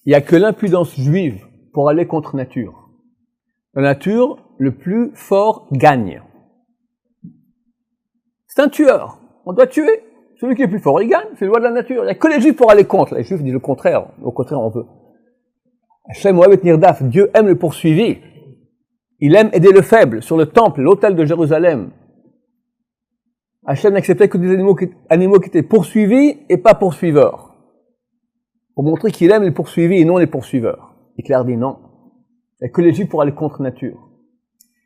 il n'y a que l'impudence juive pour aller contre nature. La nature, le plus fort gagne. C'est un tueur. On doit tuer. Celui qui est plus fort, il gagne. C'est la loi de la nature. Il n'y a que les juifs pour aller contre. Les juifs disent le contraire. Au contraire, on veut. Hashem Ohev et Nirdaf. Dieu aime le poursuivi. Il aime aider le faible. Sur le temple, l'autel de Jérusalem. Hashem n'acceptait que des animaux qui étaient poursuivis et pas poursuiveurs. Pour montrer qu'il aime les poursuivis et non les poursuiveurs. Hitler dit non. Il n'y a que les juifs pour aller contre nature.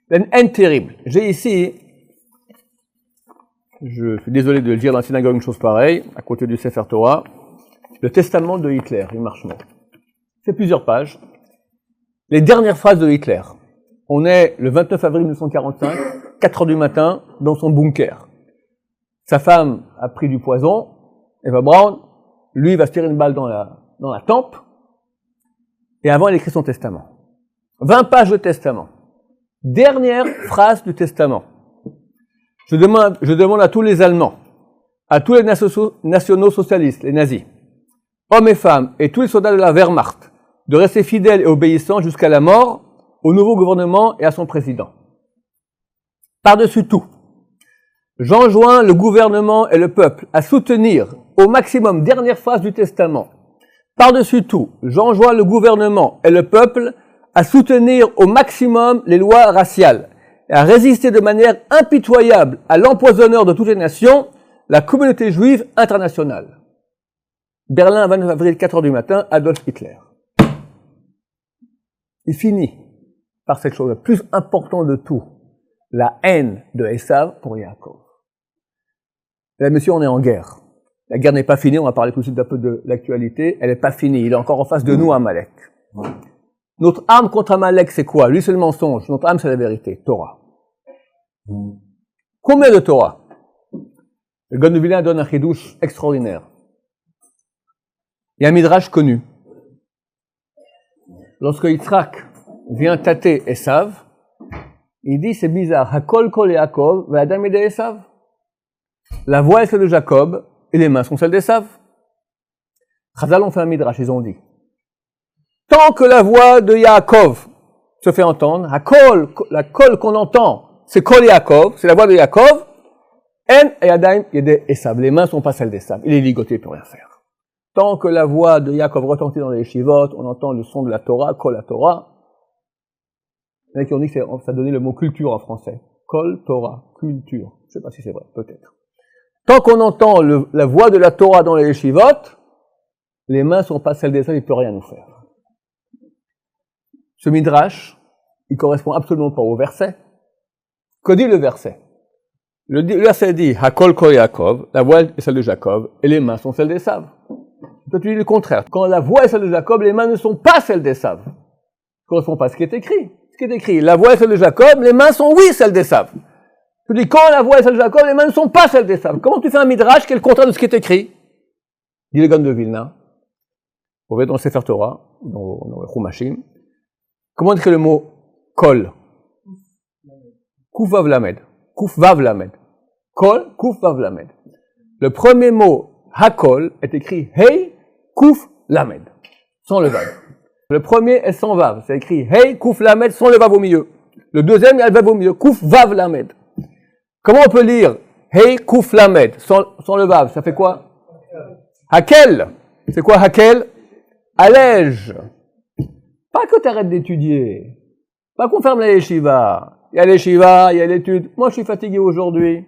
Il y a une haine terrible. J'ai ici, je suis désolé de le dire dans la synagogue une chose pareille, à côté du Sefer Torah, le testament de Hitler, il marche mal. C'est plusieurs pages. Les dernières phrases de Hitler. On est le 29 avril 1945, 4 heures du matin, dans son bunker. Sa femme a pris du poison, Eva Braun, lui il va se tirer une balle dans la tempe, et avant il écrit son testament. 20 pages de testament. Dernière phrase du testament. Je demande à tous les Allemands, à tous les nationaux socialistes, les nazis, hommes et femmes, et tous les soldats de la Wehrmacht, de rester fidèles et obéissants jusqu'à la mort au nouveau gouvernement et à son président. Par-dessus tout, j'enjoins le gouvernement et le peuple à soutenir au maximum, dernière phrase du testament, par-dessus tout, j'enjoins le gouvernement et le peuple à soutenir au maximum les lois raciales et à résister de manière impitoyable à l'empoisonneur de toutes les nations, la communauté juive internationale. Berlin, 29 avril, 4 heures du matin, Adolf Hitler. Il finit par cette chose la plus importante de tout, la haine de Esav pour Yaakov. Là, monsieur, on est en guerre. La guerre n'est pas finie, on va parler tout de suite un peu de l'actualité, elle n'est pas finie, il est encore en face de nous, Amalek. Notre arme contre Amalek, c'est quoi? Lui, c'est le mensonge. Notre arme, c'est la vérité. Torah. Combien de Torah? Le Gaon de Vilna donne un chidouche extraordinaire. Il y a un midrash connu. Lorsque Yitzhak vient tâter Esav, il dit, c'est bizarre, Hakol kol Yaakov, v'adam ede Esav. La voix est celle de Jacob, et les mains sont celles d'Esav. Chazal ont fait un midrash, ils ont dit. Tant que la voix de Yaakov se fait entendre, la kol qu'on entend, c'est kol Yaakov, c'est la voix de Yaakov, en yadayim yede Esav. Les mains ne sont pas celles d'Esav. Il est ligoté, il ne peut rien faire. Tant que la voix de Yaakov retentit dans les yeshivot, on entend le son de la Torah, kol la Torah. Il y en a qui ont dit que ça donnait le mot culture en français. Kol Torah, culture. Je ne sais pas si c'est vrai, peut-être. Tant qu'on entend la voix de la Torah dans les yeshivot, les mains ne sont pas celles d'Esav, il ne peut rien nous faire. Ce midrash, il correspond absolument pas au verset. Que dit le verset? Le verset dit, Hakol kol Yaakov, la voix est celle de Jacob, et les mains sont celles d'Esav. Toi, tu dis le contraire. Quand la voix est celle de Jacob, les mains ne sont pas celles d'Esav. Ça ne correspond pas à ce qui est écrit. Ce qui est écrit, la voix est celle de Jacob, les mains sont oui celles d'Esav. Tu dis, quand la voix est celle de Jacob, les mains ne sont pas celles d'Esav. Comment tu fais un midrash qui est le contraire de ce qui est écrit? Dit le Gaon de Vilna. Vous voyez dans le Sefer Torah, dans le Chumashim, Comment écrire le mot kol? Kuf vav lamed. Kuf vav lamed. Kol, kuf vav lamed. Le premier mot, hakol, est écrit hey, kuf lamed. Sans le vav. Le premier est sans vav. C'est écrit hey, kuf lamed, sans le vav au milieu. Le deuxième, il y a le vav au milieu. Kuf vav lamed. Comment on peut lire hey, kuf lamed, sans le vav? Ça fait quoi? Hakel. C'est quoi hakel? Allège. Pas que tu arrêtes d'étudier. Pas qu'on ferme la yeshiva. Il y a les yeshiva, il y a l'étude. Moi, je suis fatigué aujourd'hui.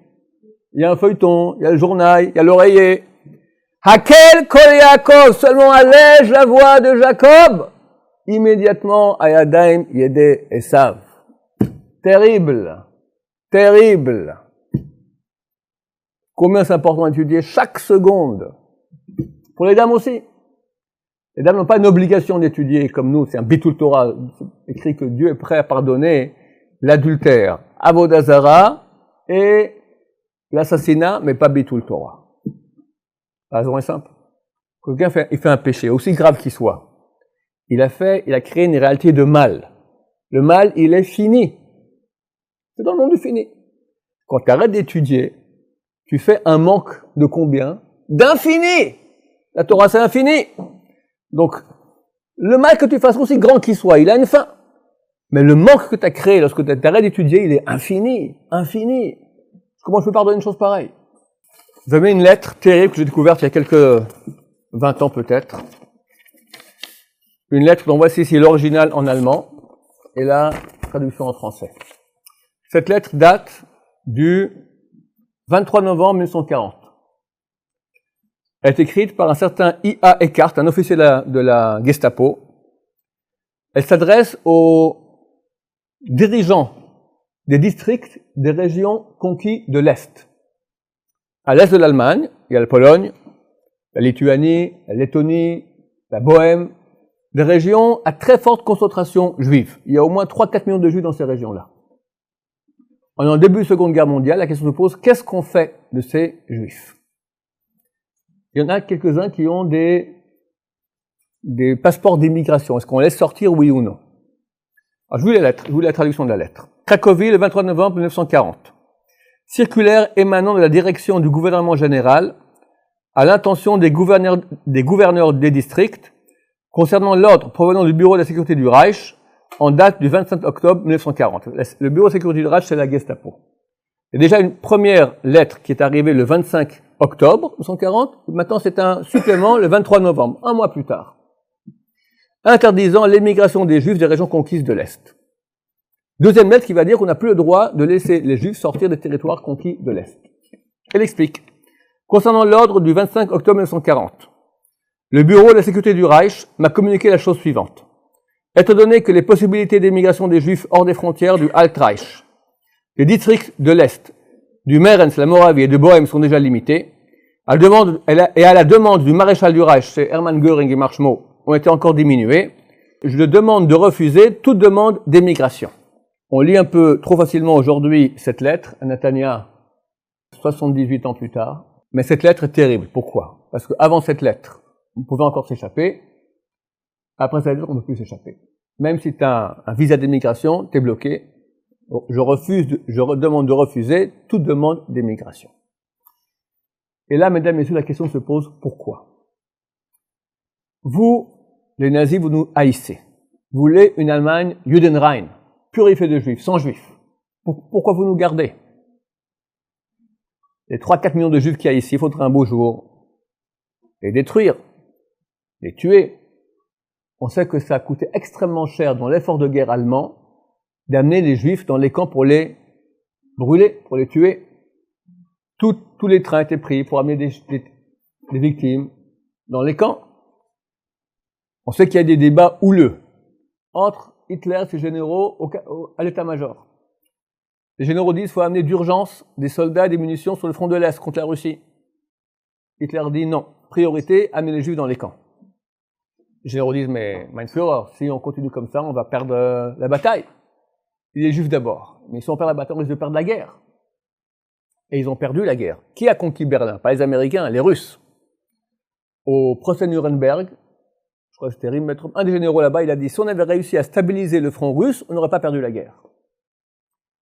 Il y a un feuilleton, il y a le journal, il y a l'oreiller. Hakel kol Yaakov, seulement allège la voix de Jacob. Immédiatement, Ayadaim yede Esav. Terrible. Terrible. Combien c'est important d'étudier chaque seconde. Pour les dames aussi. Les dames n'ont pas une obligation d'étudier comme nous. C'est un bitul Torah. Écrit que Dieu est prêt à pardonner l'adultère, avodah zara et l'assassinat, mais pas bitul Torah. La raison est simple. Quelqu'un fait un péché, aussi grave qu'il soit. Il a créé une réalité de mal. Le mal, il est fini. C'est dans le monde du fini. Quand tu arrêtes d'étudier, tu fais un manque de combien? D'infini! La Torah, c'est infini. Donc, le mal que tu fasses, aussi grand qu'il soit, il a une fin. Mais le manque que tu as créé lorsque tu arrêtes d'étudier, il est infini. Infini. Comment je peux pardonner une chose pareille? Vous avez une lettre terrible que j'ai découverte il y a quelques 20 ans peut-être. Une lettre dont voici ici l'original en allemand et la traduction en français. Cette lettre date du 23 novembre 1940. Elle est écrite par un certain I.A. Eckart, un officier de la Gestapo. Elle s'adresse aux dirigeants des districts des régions conquises de l'Est. À l'Est de l'Allemagne, il y a la Pologne, la Lituanie, la Lettonie, la Bohème, des régions à très forte concentration juive. Il y a au moins 3-4 millions de juifs dans ces régions-là. En début de la Seconde Guerre mondiale, la question se pose, qu'est-ce qu'on fait de ces juifs? Il y en a quelques-uns qui ont des passeports d'immigration. Est-ce qu'on laisse sortir, oui ou non? Alors, je vous lis la traduction de la lettre. Cracovie, le 23 novembre 1940. Circulaire émanant de la direction du gouvernement général à l'intention des gouverneurs des districts concernant l'ordre provenant du bureau de la sécurité du Reich en date du 25 octobre 1940. Le bureau de sécurité du Reich, c'est la Gestapo. Il y a déjà une première lettre qui est arrivée le 25 octobre 1940. Maintenant, c'est un supplément le 23 novembre, un mois plus tard, interdisant l'émigration des Juifs des régions conquises de l'Est. Deuxième lettre qui va dire qu'on n'a plus le droit de laisser les Juifs sortir des territoires conquis de l'Est. Elle explique. Concernant l'ordre du 25 octobre 1940, le bureau de la sécurité du Reich m'a communiqué la chose suivante. Étant donné que les possibilités d'émigration des Juifs hors des frontières du Altreich, les districts de l'Est, du Mérens, la Moravie et de Bohème sont déjà limités, à la demande du maréchal du Reich, c'est Hermann Göring et Marshmo, ont été encore diminués, je le demande de refuser toute demande d'émigration. On lit un peu trop facilement aujourd'hui cette lettre à Netanya, 78 ans plus tard, mais cette lettre est terrible. Pourquoi? Parce qu'avant cette lettre, on pouvait encore s'échapper. Après cette lettre, on ne peut plus s'échapper. Même si tu as un visa d'émigration, tu es bloqué. Je demande de refuser toute demande d'émigration. Et là, mesdames et messieurs, la question se pose, pourquoi? Vous, les nazis, vous nous haïssez. Vous voulez une Allemagne Judenrein, purifiée de juifs, sans juifs. Pourquoi vous nous gardez? Les 3-4 millions de juifs qu'il y a ici, il faudrait un beau jour les détruire, les tuer. On sait que ça a coûté extrêmement cher dans l'effort de guerre allemand d'amener les juifs dans les camps pour les brûler, pour les tuer. Tous les trains étaient pris pour amener des victimes dans les camps. On sait qu'il y a des débats houleux entre Hitler et ses généraux à l'état-major. Les généraux disent qu'il faut amener d'urgence des soldats et des munitions sur le front de l'Est contre la Russie. Hitler dit non, priorité, amener les juifs dans les camps. Les généraux disent mais mein Führer, si on continue comme ça, on va perdre la bataille. Les juifs d'abord. Mais si on perd la bataille, on risque de perdre la guerre. Et ils ont perdu la guerre. Qui a conquis Berlin? Pas les Américains, les Russes. Au procès Nuremberg, je crois que c'était Ribbentrop, un des généraux là-bas, il a dit, si on avait réussi à stabiliser le front russe, on n'aurait pas perdu la guerre.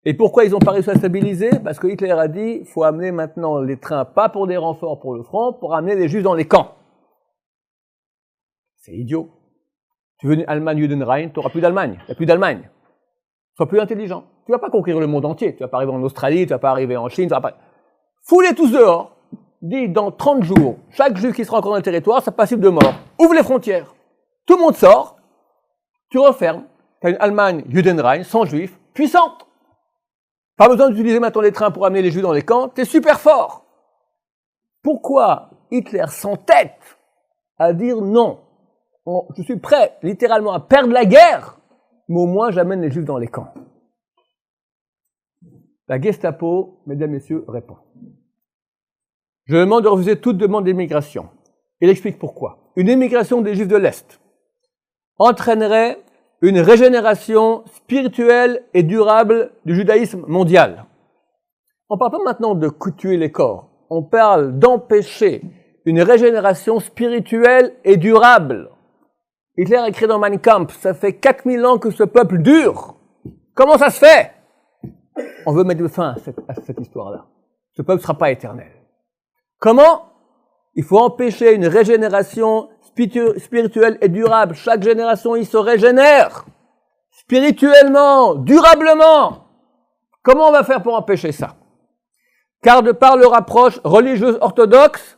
Et pourquoi ils n'ont pas réussi à stabiliser? Parce que Hitler a dit, il faut amener maintenant les trains, pas pour des renforts pour le front, pour amener les Juifs dans les camps. C'est idiot. Tu veux une Allemagne Judenrein, tu n'auras plus d'Allemagne. Il n'y a plus d'Allemagne. Sois plus intelligent. Tu ne vas pas conquérir le monde entier. Tu ne vas pas arriver en Australie, tu ne vas pas arriver en Chine, tu vas pas... Foulez tous dehors. Dis, dans 30 jours, chaque Juif qui sera encore dans le territoire sera passible de mort. Ouvre les frontières. Tout le monde sort. Tu refermes. Tu as une Allemagne Judenrein, sans Juifs, puissante. Pas besoin d'utiliser maintenant les trains pour amener les Juifs dans les camps. Tu es super fort. Pourquoi Hitler s'entête à dire non? Je suis prêt, littéralement, à perdre la guerre, mais au moins j'amène les Juifs dans les camps. La Gestapo, mesdames, messieurs, répond. Je demande de refuser toute demande d'immigration. Il explique pourquoi. Une immigration des Juifs de l'Est entraînerait une régénération spirituelle et durable du judaïsme mondial. On ne parle pas maintenant de tuer les corps. On parle d'empêcher une régénération spirituelle et durable. Hitler a écrit dans Mein Kampf, ça fait 4000 ans que ce peuple dure. Comment ça se fait? On veut mettre fin à cette histoire-là. Ce peuple ne sera pas éternel. Comment? Il faut empêcher une régénération spirituelle et durable. Chaque génération, il se régénère. Spirituellement, durablement. Comment on va faire pour empêcher ça? Car de par leur approche religieuse orthodoxe,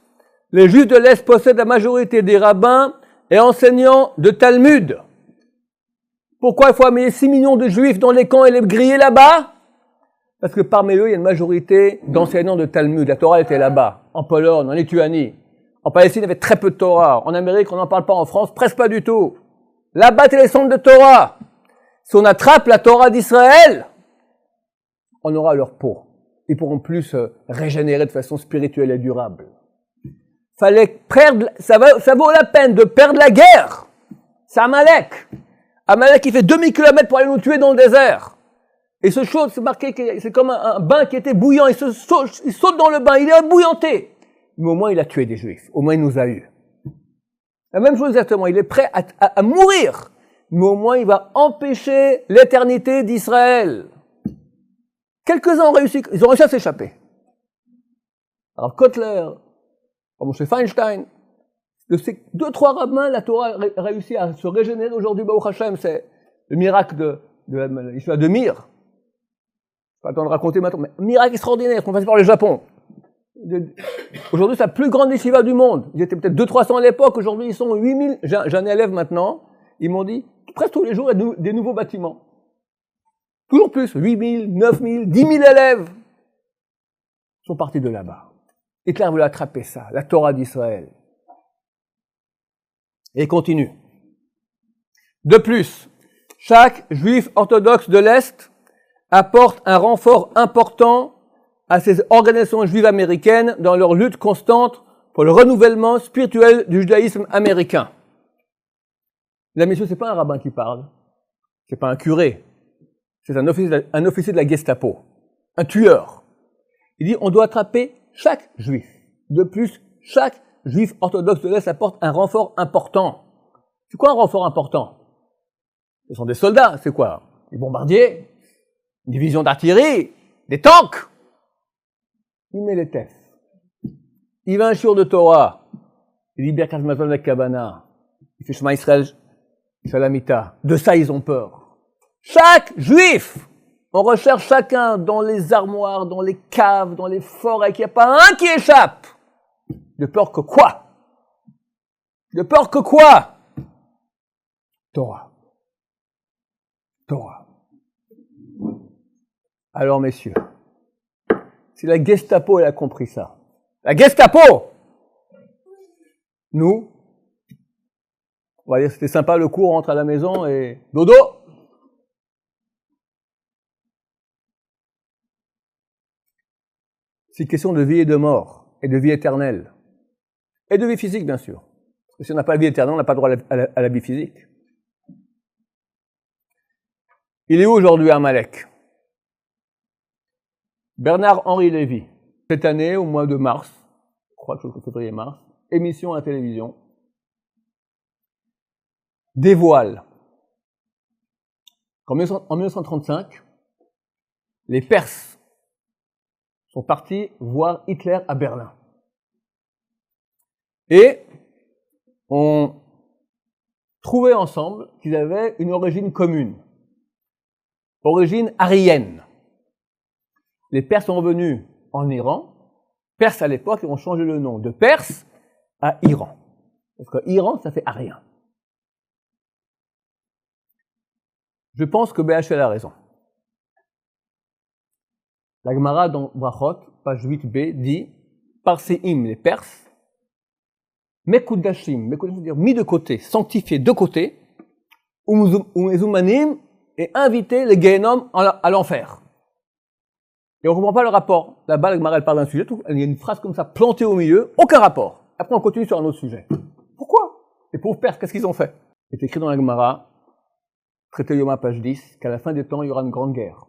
les Juifs de l'Est possèdent la majorité des rabbins et enseignants de Talmud. Pourquoi il faut amener 6 millions de Juifs dans les camps et les griller là-bas? Parce que parmi eux, il y a une majorité d'enseignants de Talmud. La Torah était là-bas, en Pologne, en Lituanie. En Palestine, il y avait très peu de Torah. En Amérique, on n'en parle pas. En France, presque pas du tout. Là-bas, c'est les centres de Torah. Si on attrape la Torah d'Israël, on aura leur peau. Ils pourront plus se régénérer de façon spirituelle et durable. Fallait perdre, ça vaut la peine de perdre la guerre. C'est Amalek. Amalek, il fait 2000 km pour aller nous tuer dans le désert. Et ce chaud, c'est marqué que c'est comme un bain qui était bouillant. Il saute dans le bain, il est embouillanté. Mais au moins, il a tué des Juifs. Au moins, il nous a eus. La même chose exactement. Il est prêt à mourir. Mais au moins, il va empêcher l'éternité d'Israël. Quelques-uns ont réussi, ils ont réussi à s'échapper. Alors, Kotler, comme chez Feinstein, de ces 2-3 rabbins, la Torah a réussi à se régénérer aujourd'hui. Baruch Hashem, c'est le miracle de l'histoire de Mir. Je vais pas attendre de raconter maintenant, mais miracle extraordinaire qu'on passe par le Japon. Aujourd'hui, c'est la plus grande yeshiva du monde. Ils étaient peut-être 200-300 à l'époque, aujourd'hui ils sont 8000. J'ai un élève maintenant, ils m'ont dit, presque tous les jours, il y a des nouveaux bâtiments. Toujours plus, 8000, 9000, 10 000 élèves sont partis de là-bas. Hitler voulait attraper ça, la Torah d'Israël. Et il continue. De plus, chaque juif orthodoxe de l'Est apporte un renfort important à ces organisations juives américaines dans leur lutte constante pour le renouvellement spirituel du judaïsme américain. Là, messieurs, c'est pas un rabbin qui parle, c'est pas un curé, c'est un officier de la Gestapo, un tueur. Il dit, on doit attraper chaque juif. De plus, chaque juif orthodoxe de l'Est apporte un renfort important. C'est quoi un renfort important? Ce sont des soldats, c'est quoi? Des bombardiers, une division d'artillerie, des tanks. Il met les tests. Il va un shiur de Torah. Il dit Birkat Mazon avec Kavana. Il fait Shema Israël, Shalamita. De ça, ils ont peur. Chaque juif, on recherche chacun dans les armoires, dans les caves, dans les forêts, qu'il n'y a pas un qui échappe. De peur que quoi? De peur que quoi? Torah. Torah. Alors, messieurs, si la Gestapo, elle a compris ça. La Gestapo! Nous, on va dire c'était sympa le cours, on rentre à la maison et dodo! C'est une question de vie et de mort, et de vie éternelle. Et de vie physique, bien sûr. Parce que si on n'a pas la vie éternelle, on n'a pas droit à la vie physique. Il est où aujourd'hui Amalek? Bernard-Henri Lévy, cette année, au mois de mars, je crois que c'est février-mars, émission à la télévision. dévoile qu'en 1935, les Perses sont partis voir Hitler à Berlin. Et ont trouvé ensemble qu'ils avaient une origine commune, origine aryenne. Les Perses sont revenus en Iran. Perses à l'époque, ils ont changé le nom de Perse à Iran. Parce que Iran, ça fait arien. Je pense que BHL a raison. La Gemara dans Brachot, page 8b, dit Parseim, les Perses, Mekudashim, c'est-à-dire mis de côté, sanctifié de côté, Umezumanim, et invité les Gehenom à l'enfer. Et on ne comprend pas le rapport. Là-bas, la Gemara, elle parle d'un sujet, il y a une phrase comme ça plantée au milieu, aucun rapport. Après, on continue sur un autre sujet. Pourquoi? Les pauvres Perses, qu'est-ce qu'ils ont fait? C'est écrit dans la Gemara, traité Yoma, page 10, qu'à la fin des temps, il y aura une grande guerre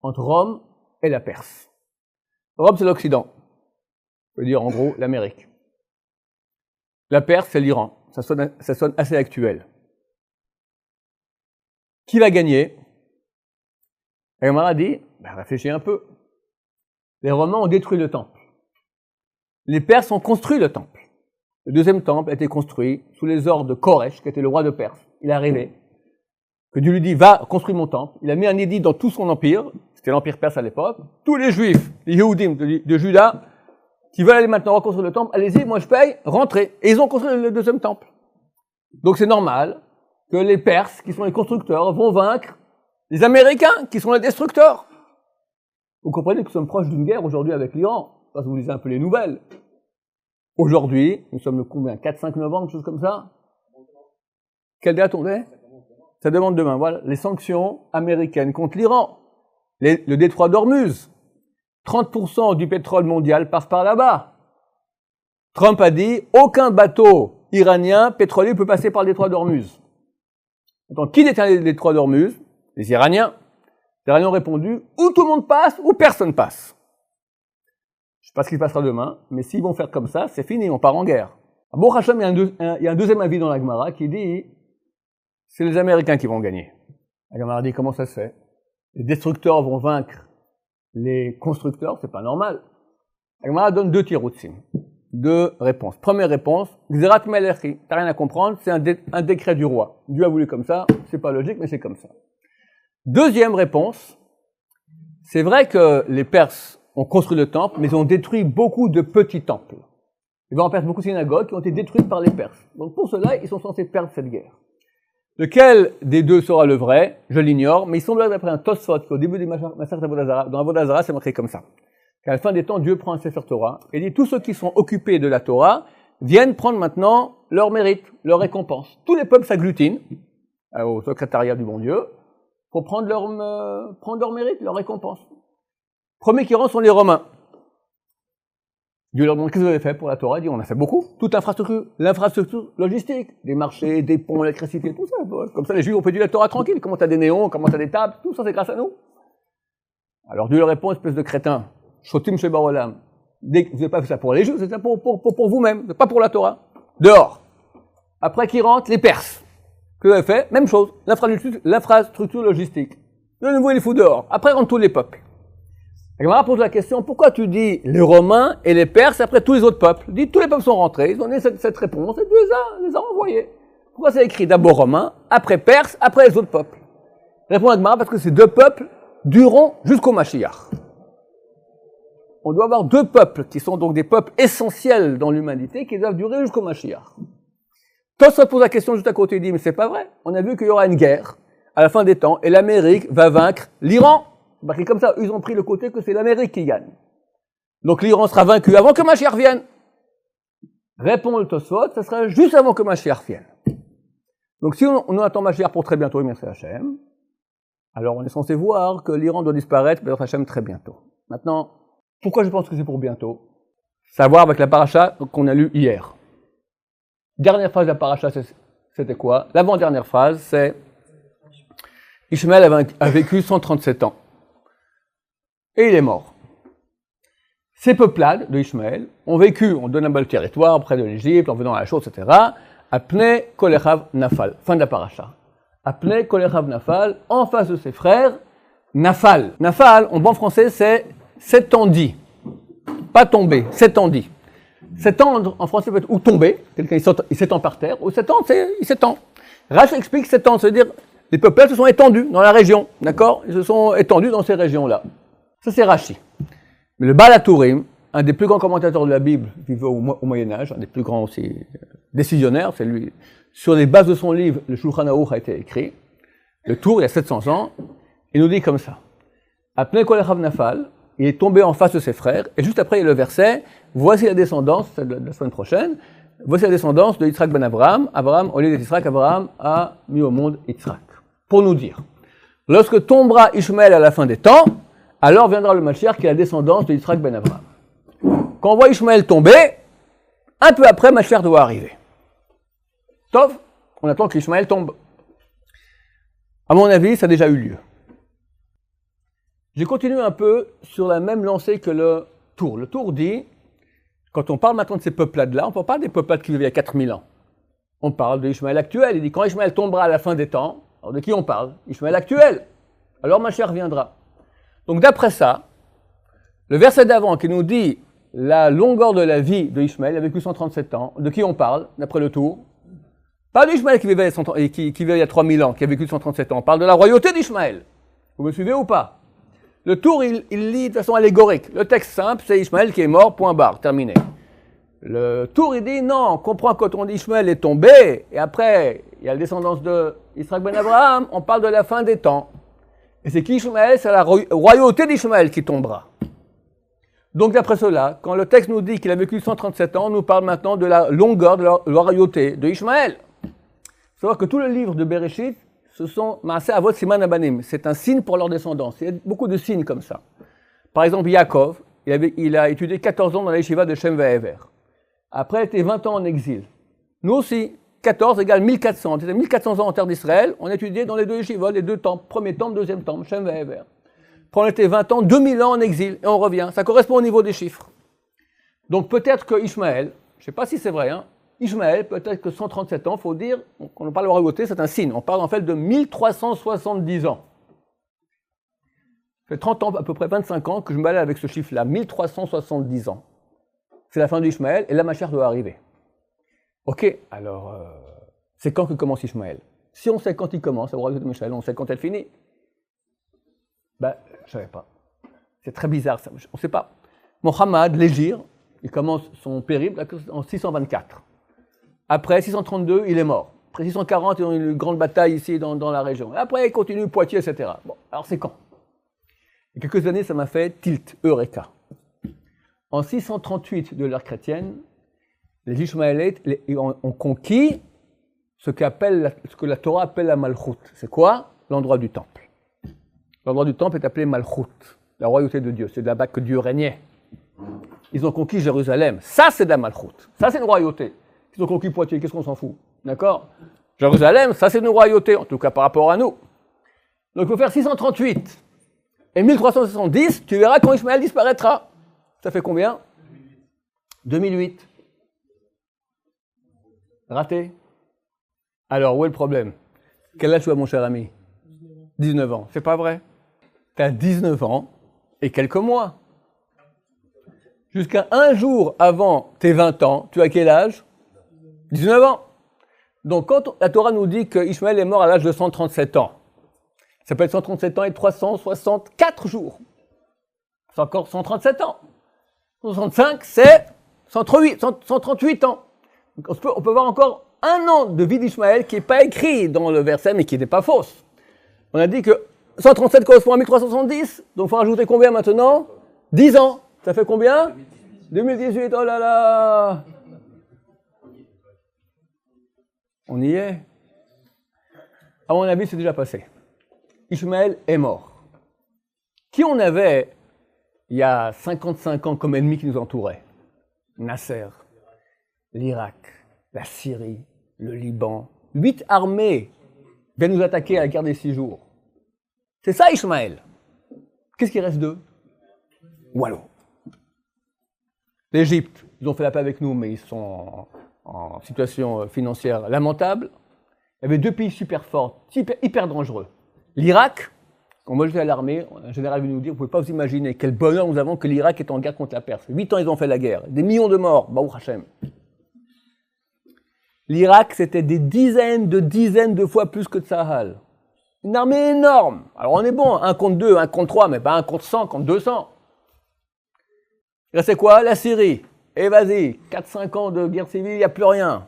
entre Rome et la Perse. Rome, c'est l'Occident. Je veux dire, en gros, l'Amérique. La Perse, c'est l'Iran. Ça sonne assez actuel. Qui va gagner? La Gemara dit, réfléchis un peu. Les Romains ont détruit le temple. Les Perses ont construit le temple. Le deuxième temple a été construit sous les ordres de Koresh, qui était le roi de Perse. Il est arrivé, que Dieu lui dit, va construire mon temple. Il a mis un édit dans tout son empire, c'était l'empire perse à l'époque. Tous les Juifs, les Yehudim de Juda, qui veulent aller maintenant reconstruire le temple, allez-y, moi je paye, rentrez. Et ils ont construit le deuxième temple. Donc c'est normal que les Perses, qui sont les constructeurs, vont vaincre les Américains, qui sont les destructeurs. Vous comprenez que nous sommes proches d'une guerre aujourd'hui avec l'Iran, parce que vous lisez un peu les nouvelles. Aujourd'hui, nous sommes le combien? 4-5 novembre, quelque chose comme ça? Quelle date on est? Ça demande demain. Voilà, les sanctions américaines contre l'Iran. Le détroit d'Ormuz. 30% du pétrole mondial passe par là-bas. Trump a dit, aucun bateau iranien pétrolier peut passer par le détroit d'Ormuz. Attends, qui détient le détroit d'Ormuz? Les Iraniens. Les Iraniens ont répondu, ou tout le monde passe, ou personne passe. Je ne sais pas ce qui se passera demain, mais s'ils vont faire comme ça, c'est fini, on part en guerre. À Baruch Hashem, il y a un deuxième avis dans la Gemara qui dit, c'est les Américains qui vont gagner. La Gemara dit, comment ça se fait? Les destructeurs vont vaincre les constructeurs, c'est pas normal. La Gemara donne deux tiroutsim, deux réponses. Première réponse, Gzerat Melechi, t'as rien à comprendre, c'est un décret du roi. Dieu a voulu comme ça, c'est pas logique, mais c'est comme ça. Deuxième réponse, c'est vrai que les Perses ont construit le temple, mais ils ont détruit beaucoup de petits temples. Il va en Perse beaucoup de synagogues qui ont été détruites par les Perses. Donc pour cela, ils sont censés perdre cette guerre. Lequel des deux sera le vrai? Je l'ignore, mais il semble d'après un Tosfot qu'au début du massacre d'Avodazara, dans Avodazara, c'est marqué comme ça. Qu'à la fin des temps, Dieu prend un Sefer Torah et dit tous ceux qui sont occupés de la Torah viennent prendre maintenant leur mérite, leur récompense. Tous les peuples s'agglutinent au secrétariat du bon Dieu pour prendre leur mérite, leur récompense. Premiers qui rentrent sont les Romains. Dieu leur demande qu'est-ce que vous avez fait pour la Torah. Il dit on a fait beaucoup. Toute l'infrastructure logistique, des marchés, des ponts, l'électricité, tout ça. Comme ça les Juifs ont fait du la Torah tranquille. Comment t'as des néons, comment t'as des tables, tout ça c'est grâce à nous. Alors Dieu leur répond, espèce de crétin, Shotim Shebarolam. Vous n'avez pas fait ça pour les Juifs, c'est ça pour vous-même, pas pour la Torah. Dehors. Après qu'ils rentrent, les Perses. Que vous avez fait? Même chose. L'infrastructure logistique. De nouveau, il les fout dehors. Après rentrent tous les peuples. La Gemara pose la question, pourquoi tu dis les Romains et les Perses après tous les autres peuples? Dis tous les peuples sont rentrés, ils ont donné cette réponse et tu les as envoyés. Pourquoi c'est écrit d'abord Romains, après Perses, après les autres peuples? Répond la Gemara parce que ces deux peuples dureront jusqu'au Mashiach. On doit avoir deux peuples qui sont donc des peuples essentiels dans l'humanité qui doivent durer jusqu'au Mashiach. Tosfot pose la question juste à côté, il dit mais c'est pas vrai. On a vu qu'il y aura une guerre à la fin des temps et l'Amérique va vaincre l'Iran. Parce que comme ça, ils ont pris le côté que c'est l'Amérique qui gagne. Donc l'Iran sera vaincu avant que Mashiach vienne. Répond le Tosfot, ça sera juste avant que Mashiach vienne. Donc si on attend Mashiach pour très bientôt, merci Hachem, alors on est censé voir que l'Iran doit disparaître, merci Hachem, très bientôt. Maintenant, pourquoi je pense que c'est pour bientôt? Savoir avec la paracha qu'on a lue hier. Dernière phrase de la paracha, c'était quoi? L'avant-dernière phrase, c'est Ishmaël a vécu 137 ans. Et il est mort. Ces peuplades de Ishmaël ont vécu, on donne un bel territoire près de l'Égypte, en venant à la chose, etc., Apne Kolechav Nafal. Fin de la paracha. Apne Kolechav Nafal, en face de ses frères, Nafal. Nafal, en bon français, c'est s'étendit. Pas tomber, s'étendit. S'étendre, en français, peut être ou tomber, quelqu'un il s'étend par terre, ou s'étendre, c'est il s'étend. Rashi explique s'étendre, c'est-à-dire les peuples se sont étendus dans la région, d'accord? Ils se sont étendus dans ces régions-là. Ça, c'est Rashi. Mais le Baal HaTurim, un des plus grands commentateurs de la Bible, vivant au Moyen-Âge, un des plus grands aussi décisionnaires, c'est lui. Sur les bases de son livre, le Shulchan Aruch a été écrit. Le Tour, il y a 700 ans. Il nous dit comme ça. Apne Kolechav Nafal, il est tombé en face de ses frères, et juste après, il y a le verset, voici la descendance, c'est de la semaine prochaine, voici la descendance de Yitzhak ben Abraham. Abraham, au lieu d'Yitzhak, Abraham a mis au monde Yitzhak. Pour nous dire, lorsque tombera Ishmaël à la fin des temps, alors viendra le Mashiach qui est la descendance de Yitzhak ben Abraham. Quand on voit Ishmaël tomber, un peu après, Mashiach doit arriver. Sauf, on attend qu'Ishmaël tombe. À mon avis, ça a déjà eu lieu. J'ai continué un peu sur la même lancée que le Tour. Le Tour dit, quand on parle maintenant de ces peuplades-là, on ne parle pas des peuplades qui vivaient il y a 4000 ans. On parle de Ishmaël actuel. Il dit, quand Ishmaël tombera à la fin des temps, alors de qui on parle? Ishmaël actuel. Alors Mashiach reviendra. Donc d'après ça, le verset d'avant qui nous dit la longueur de la vie de Ishmaël, il a vécu 137 ans, de qui on parle, d'après le Tour? Pas d'Ishmaël qui vivait il y a 3000 ans, qui a vécu 137 ans. On parle de la royauté d'Ishmaël. Vous me suivez ou pas? Le Tour, il lit de façon allégorique. Le texte simple, c'est Ishmaël qui est mort, point barre, terminé. Le Tour, il dit non, on comprend quand on dit Ishmaël est tombé, et après, il y a la descendance de Yitzhak ben Abraham, on parle de la fin des temps. Et c'est qui Ishmaël? C'est la royauté d'Ishmaël qui tombera. Donc d'après cela, quand le texte nous dit qu'il a vécu 137 ans, on nous parle maintenant de la longueur de la royauté de Ishmaël. Il faut savoir que tout le livre de Bereshit, ce sont Maaseh Avot Siman Abanim. C'est un signe pour leur descendance. Il y a beaucoup de signes comme ça. Par exemple, Yaakov, il a étudié 14 ans dans la yeshiva de Shem Ve'ever. Après, il était 20 ans en exil. Nous aussi, 14 égale 1400. C'était 1400 ans en terre d'Israël. On a étudié dans les deux yeshivot, les deux temples. Premier temple, deuxième temple, Shem Ve'ever. Après, on était 20 ans, 2000 ans en exil. Et on revient. Ça correspond au niveau des chiffres. Donc peut-être que Ishmaël, je ne sais pas si c'est vrai, hein, Ishmaël, peut-être que 137 ans, il faut dire, quand on parle de royauté, c'est un signe. On parle en fait de 1370 ans. Ça fait 30 ans, à peu près 25 ans, que je me balade avec ce chiffre-là, 1370 ans. C'est la fin d'Ishmaël, et là, Mashiach doit arriver. Ok, alors, c'est quand que commence Ishmaël? Si on sait quand il commence, la royauté de Ishmaël, on sait quand elle finit. Ben, je ne savais pas. C'est très bizarre, ça. On ne sait pas. Mohammed, l'Égir, il commence son périple en 624. Après 632, il est mort. Après 640, ils ont eu une grande bataille ici dans la région. Après, il continue Poitiers, etc. Bon, alors c'est quand? Il y a quelques années, ça m'a fait tilt, Eureka. En 638 de l'ère chrétienne, les Ishmaélites ont conquis ce que la Torah appelle la Malchut. C'est quoi? L'endroit du temple. L'endroit du temple est appelé Malchut, la royauté de Dieu. C'est là-bas que Dieu régnait. Ils ont conquis Jérusalem. Ça, c'est de la Malchut. Ça, c'est une royauté. Ils ont conquis Poitiers, qu'est-ce qu'on s'en fout? D'accord? Jérusalem, ça, c'est une royauté, en tout cas par rapport à nous. Donc, il faut faire 638. Et 1370, tu verras quand Ishmaël disparaîtra. Ça fait combien? 2008. Raté. Alors, où est le problème? Quel âge tu as, mon cher ami? 19 ans. C'est pas vrai? Tu as 19 ans et quelques mois. Jusqu'à un jour avant tes 20 ans, tu as quel âge? 19 ans. Donc, quand la Torah nous dit que Ishmaël est mort à l'âge de 137 ans, ça peut être 137 ans et 364 jours. C'est encore 137 ans. 165, c'est 138 ans. Donc on peut voir encore un an de vie d'Ishmaël qui n'est pas écrit dans le verset, mais qui n'est pas fausse. On a dit que 137 correspond à 1370, donc il faut rajouter combien maintenant? 10 ans. Ça fait combien? 2018, oh là là! On y est. À mon avis, c'est déjà passé. Ishmaël est mort. Qui on avait il y a 55 ans comme ennemi qui nous entourait? Nasser, l'Irak, la Syrie, le Liban. 8 armées viennent nous attaquer à la guerre des 6 jours. C'est ça Ishmaël. Qu'est-ce qui reste d'eux? Wallo. L'Égypte, ils ont fait la paix avec nous, mais ils sont en situation financière lamentable. Il y avait deux pays super forts, hyper dangereux. L'Irak, quand moi j'étais à l'armée, un général est venu nous dire, vous ne pouvez pas vous imaginer quel bonheur nous avons que l'Irak est en guerre contre la Perse. 8 ans ils ont fait la guerre, des millions de morts, Baruch Hashem. L'Irak, c'était des dizaines de fois plus que Tsahal. Une armée énorme. Alors on est bon, 1 contre 2, 1 contre 3, mais pas 1 contre 100, contre 200. Il restait quoi? La Syrie. Et vas-y, 4-5 ans de guerre civile, il n'y a plus rien.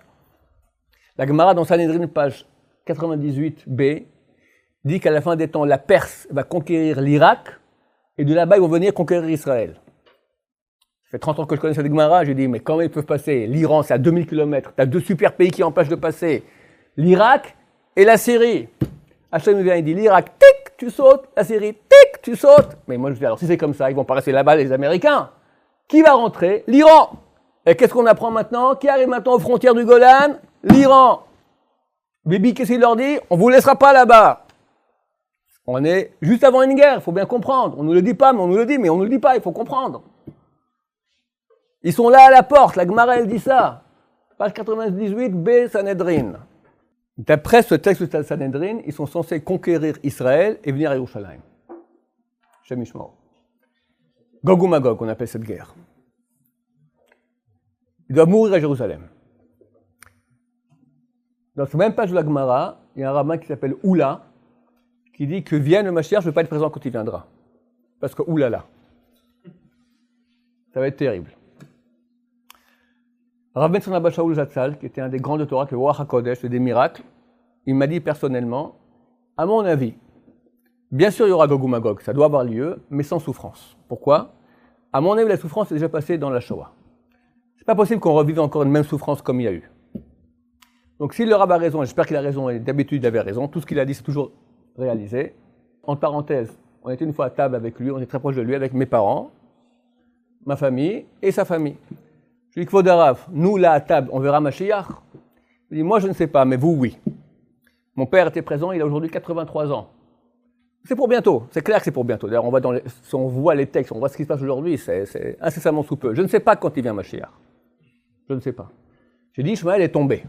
La Gemara dans Sanhedrin, page 98b, dit qu'à la fin des temps, la Perse va conquérir l'Irak, et de là-bas, ils vont venir conquérir Israël. Ça fait 30 ans que je connais cette Gemara, j'ai dit, mais comment ils peuvent passer? L'Iran, c'est à 2000 km, tu as deux super pays qui empêchent de passer. L'Irak et la Syrie. Hachem nous vient, il dit, l'Irak, tic, tu sautes, la Syrie, tic, tu sautes. Mais moi, je dis, alors si c'est comme ça, ils vont pas rester là-bas, les Américains. Qui va rentrer? L'Iran. Et qu'est-ce qu'on apprend maintenant? Qui arrive maintenant aux frontières du Golan? L'Iran. Bibi, qu'est-ce qu'il leur dit? On vous laissera pas là-bas. On est juste avant une guerre, il faut bien comprendre. On ne nous le dit pas, mais on nous le dit, mais on ne nous le dit pas, il faut comprendre. Ils sont là à la porte, la Gemara, elle dit ça. Page 98b, Sanhedrin. D'après ce texte de Sanhedrin, ils sont censés conquérir Israël et venir à Yerushalayim. Shem Yishmor. Gog ou Magog, on appelle cette guerre. Ils doivent mourir à Jérusalem. Dans cette même page de la Gemara, il y a un rabbin qui s'appelle Oula, qui dit que vienne le Mashiach, je ne vais pas être présent quand il viendra. Parce que oulala. Ça va être terrible. Rav Ben Abba Shaul Zatzal, qui était un des grands de Torah, qui est le Ruach HaKodesh, des miracles, il m'a dit personnellement, à mon avis, bien sûr il y aura Gog ou Magog, ça doit avoir lieu, mais sans souffrance. Pourquoi? À mon avis, la souffrance est déjà passée dans la Shoah. C'est pas possible qu'on revive encore une même souffrance comme il y a eu. Donc si le rabbin a raison, et j'espère qu'il a raison, et d'habitude il avait raison, tout ce qu'il a dit c'est toujours réalisé. Entre parenthèses, on était une fois à table avec lui, on est très proche de lui, avec mes parents, ma famille et sa famille. Je lui dis, Kvodarav, nous là à table, on verra Mashiach? Il dit, moi je ne sais pas, mais vous oui. Mon père était présent, il a aujourd'hui 83 ans. C'est pour bientôt, c'est clair que c'est pour bientôt. D'ailleurs, si on voit les textes, on voit ce qui se passe aujourd'hui, c'est incessamment sous peu. Je ne sais pas quand il vient Mashiach. Je ne sais pas. J'ai dit, Ishmaël est tombé.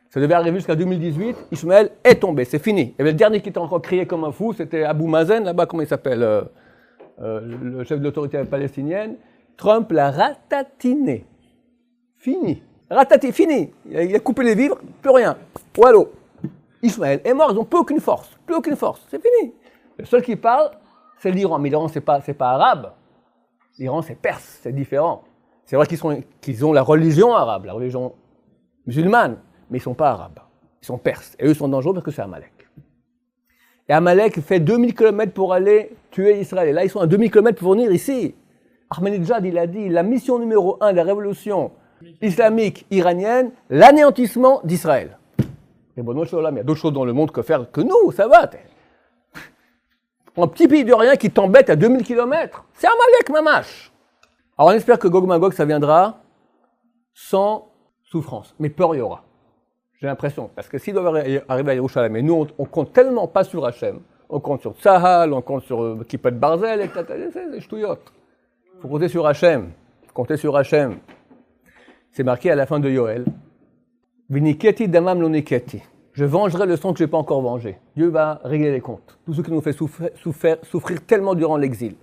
Ça devait arriver jusqu'à 2018, Ishmaël est tombé, c'est fini. Il y avait le dernier qui était encore crié comme un fou, c'était Abou Mazen, là-bas, comment il s'appelle, le chef de l'autorité palestinienne. Trump l'a ratatiné. Fini. Ratati, fini. Il a coupé les vivres, plus rien. Wallo. Ishmaël est mort, ils n'ont plus aucune force. Plus aucune force. C'est fini. Le seul qui parle, c'est l'Iran. Mais l'Iran, c'est pas arabe. L'Iran, c'est perse, c'est différent. C'est vrai qu'ils ont la religion arabe, la religion musulmane, mais ils ne sont pas arabes. Ils sont perses. Et eux sont dangereux parce que c'est Amalek. Et Amalek fait 2000 km pour aller tuer Israël. Et là, ils sont à 2000 km pour venir ici. Ahmadinejad, il a dit, la mission numéro 1 de la révolution islamique iranienne, l'anéantissement d'Israël. Et bon, il y a d'autres choses dans le monde que faire que nous, ça va. Un petit pays de rien qui t'embête à 2000 km. C'est Amalek, mamache. Alors on espère que Gog Magog, ça viendra sans souffrance. Mais peur, il y aura. J'ai l'impression. Parce que s'il doit arriver à Yerushalayim, et nous, on compte tellement pas sur Hachem. On compte sur Tsahal, on compte sur Kippot Barzel, et c'est ch'touillottes. Il faut compter sur Hachem. Compter sur Hachem. C'est marqué à la fin de Yoel. Viniketi damam lo niketi. Je vengerai le sang que je n'ai pas encore vengé. Dieu va régler les comptes. Tout ce qui nous fait souffrir tellement durant l'exil.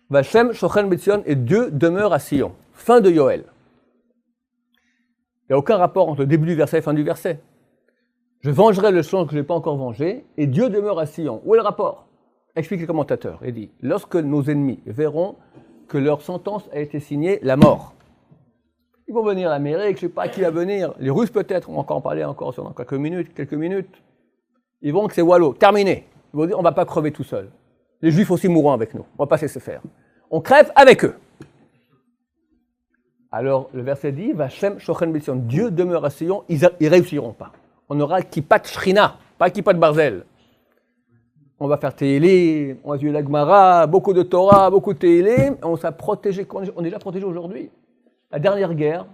Vachem shochen betzion, et Dieu demeure à Sion. Fin de Yoel. Il n'y a aucun rapport entre le début du verset et la fin du verset. Je vengerai le sang que je n'ai pas encore vengé, et Dieu demeure à Sion. Où est le rapport? Explique le commentateur. Il dit, lorsque nos ennemis verront que leur sentence a été signée, la mort. Ils vont venir à l'Amérique, je ne sais pas qui va venir. Les Russes peut-être, on va encore en parler encore dans quelques minutes. Ils vont que c'est wallo, terminé. Ils vont dire, on ne va pas crever tout seul. Les Juifs aussi mourront avec nous, on ne va pas se laisser faire. On crève avec eux. Alors le verset dit, Vachem shochen betzion, Dieu demeure à Sion, ils ne réussiront pas. On aura kippat shrina, pas kippat barzel. On va faire Téhillim, on va suivre la Gemara, beaucoup de Torah, beaucoup de Téhillim, on s'est protégé, on est déjà protégé aujourd'hui. La dernière guerre,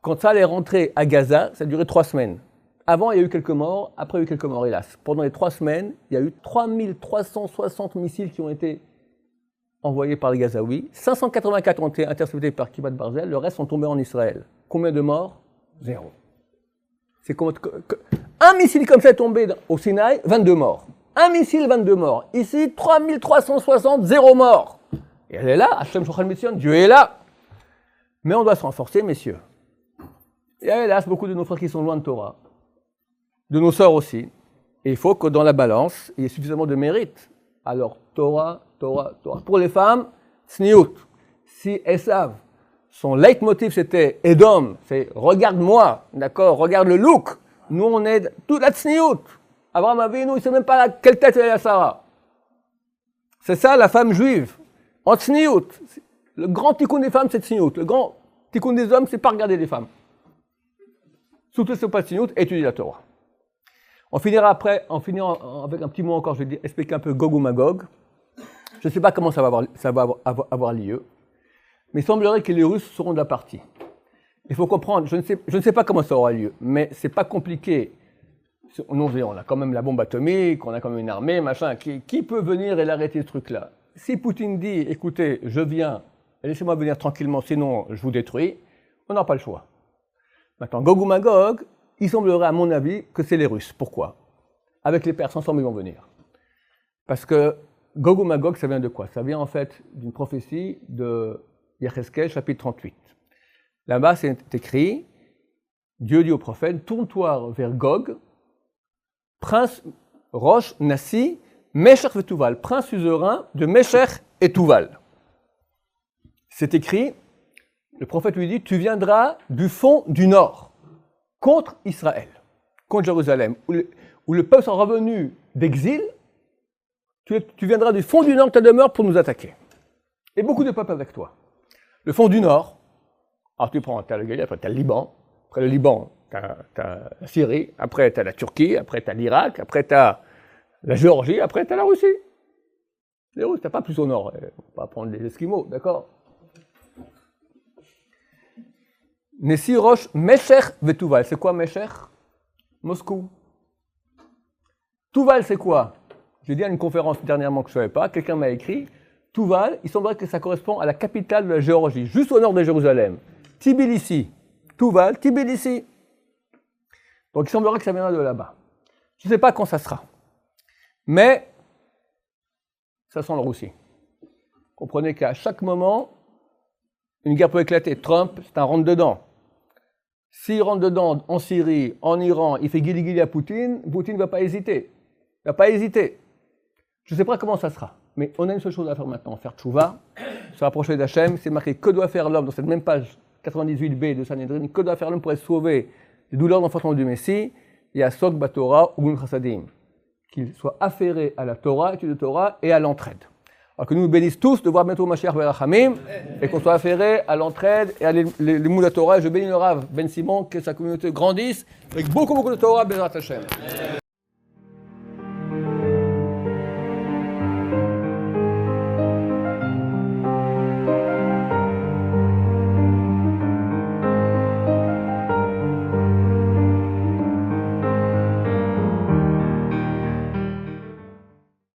quand ça allait rentrer à Gaza, ça a duré 3 semaines. Avant, il y a eu quelques morts, après il y a eu quelques morts, hélas. Pendant les 3 semaines, il y a eu 3360 missiles qui ont été envoyés par les Gazaouis. 584 ont été interceptés par Kivat Barzel, le reste sont tombés en Israël. Combien de morts? 0. C'est comme un missile comme ça est tombé au Sinaï, 22 morts. Un missile, 22 morts. Ici, 3360, 0 morts. Et elle est là, Hashem Shochan Mission, Dieu est là. Mais on doit se renforcer, messieurs. Et hélas, beaucoup de nos frères qui sont loin de Torah, de nos sœurs aussi. Et il faut que dans la balance, il y ait suffisamment de mérite. Alors, Torah, Torah, Torah. Pour les femmes, Tzniout. Si Esav, son leitmotiv c'était Edom, c'est regarde-moi, d'accord, regarde le look. Nous on est toute la Tzniout. Abraham Avinu, il ne sait même pas quelle tête elle a Sarah. C'est ça la femme juive. En Tzniout. Le grand tikkun des femmes, c'est Tzniout. Le grand tikkun des hommes, c'est pas regarder les femmes. Surtout si ce n'est pas Tzniout, étudier la Torah. On finira avec un petit mot encore, je vais expliquer un peu Gog ou Magog. Je ne sais pas comment ça va avoir lieu, mais il semblerait que les Russes seront de la partie. Il faut comprendre, je ne sais pas comment ça aura lieu, mais ce n'est pas compliqué. On a quand même la bombe atomique, on a quand même une armée, machin. Qui peut venir et l'arrêter ce truc-là? Si Poutine dit, écoutez, je viens, laissez-moi venir tranquillement, sinon je vous détruis, on n'a pas le choix. Maintenant, Gog ou Magog, il semblerait, à mon avis, que c'est les Russes. Pourquoi? Avec les Perses, ensemble, ils vont venir. Parce que Gog ou Magog, ça vient de quoi? Ça vient en fait d'une prophétie de Yecheskel, chapitre 38. Là-bas, c'est écrit, Dieu dit au prophète, tourne-toi vers Gog, prince Rosh Nassi, Mesher et Tuval, prince suzerain de Mesher et Tuval. C'est écrit, le prophète lui dit, tu viendras du fond du nord, contre Israël, contre Jérusalem, où le peuple sera revenu d'exil, tu viendras du fond du nord de ta demeure pour nous attaquer. Et beaucoup de peuples avec toi. Le fond du nord, alors tu prends, tu as le Galilée, après tu as le Liban, après le Liban, tu as la Syrie, après tu as la Turquie, après tu as l'Irak, après tu as la Géorgie, après tu as la Russie. Les Russes, tu n'as pas plus au nord, on ne va pas prendre les Esquimaux, d'accord? Nessi Rosh Mesher Vetuval. C'est quoi Mesher? Moscou. Tuval, c'est quoi? J'ai dit à une conférence dernièrement que je ne savais pas, quelqu'un m'a écrit, Tuval, il semblerait que ça correspond à la capitale de la Géorgie, juste au nord de Jérusalem. Tbilissi. Tuval, Tbilissi. Donc il semblerait que ça viendra de là-bas. Je ne sais pas quand ça sera. Mais ça sent le roussi. Comprenez qu'à chaque moment, une guerre peut éclater. Trump, c'est un rentre-dedans. S'il rentre dedans en Syrie, en Iran, il fait guili-guili à Poutine, Poutine ne va pas hésiter. Il ne va pas hésiter. Je ne sais pas comment ça sera. Mais on a une seule chose à faire maintenant, faire tchouva, se rapprocher d'Hachem. C'est marqué que doit faire l'homme dans cette même page 98b de Sanhedrin, que doit faire l'homme pour être sauvé des douleurs d'enfantement du Messie, et à Sok Batora ou Gun Chassadim. Qu'il soit affairé à la Torah, étude de Torah et à l'entraide. Alors que nous nous bénissons tous de voir bientôt Mashiach Berachamim et qu'on soit affairé à l'entraide et à l'émoud de la Torah. Je bénis le Rav Ben Simon, que sa communauté grandisse avec beaucoup de Torah, Bezrat Hashem.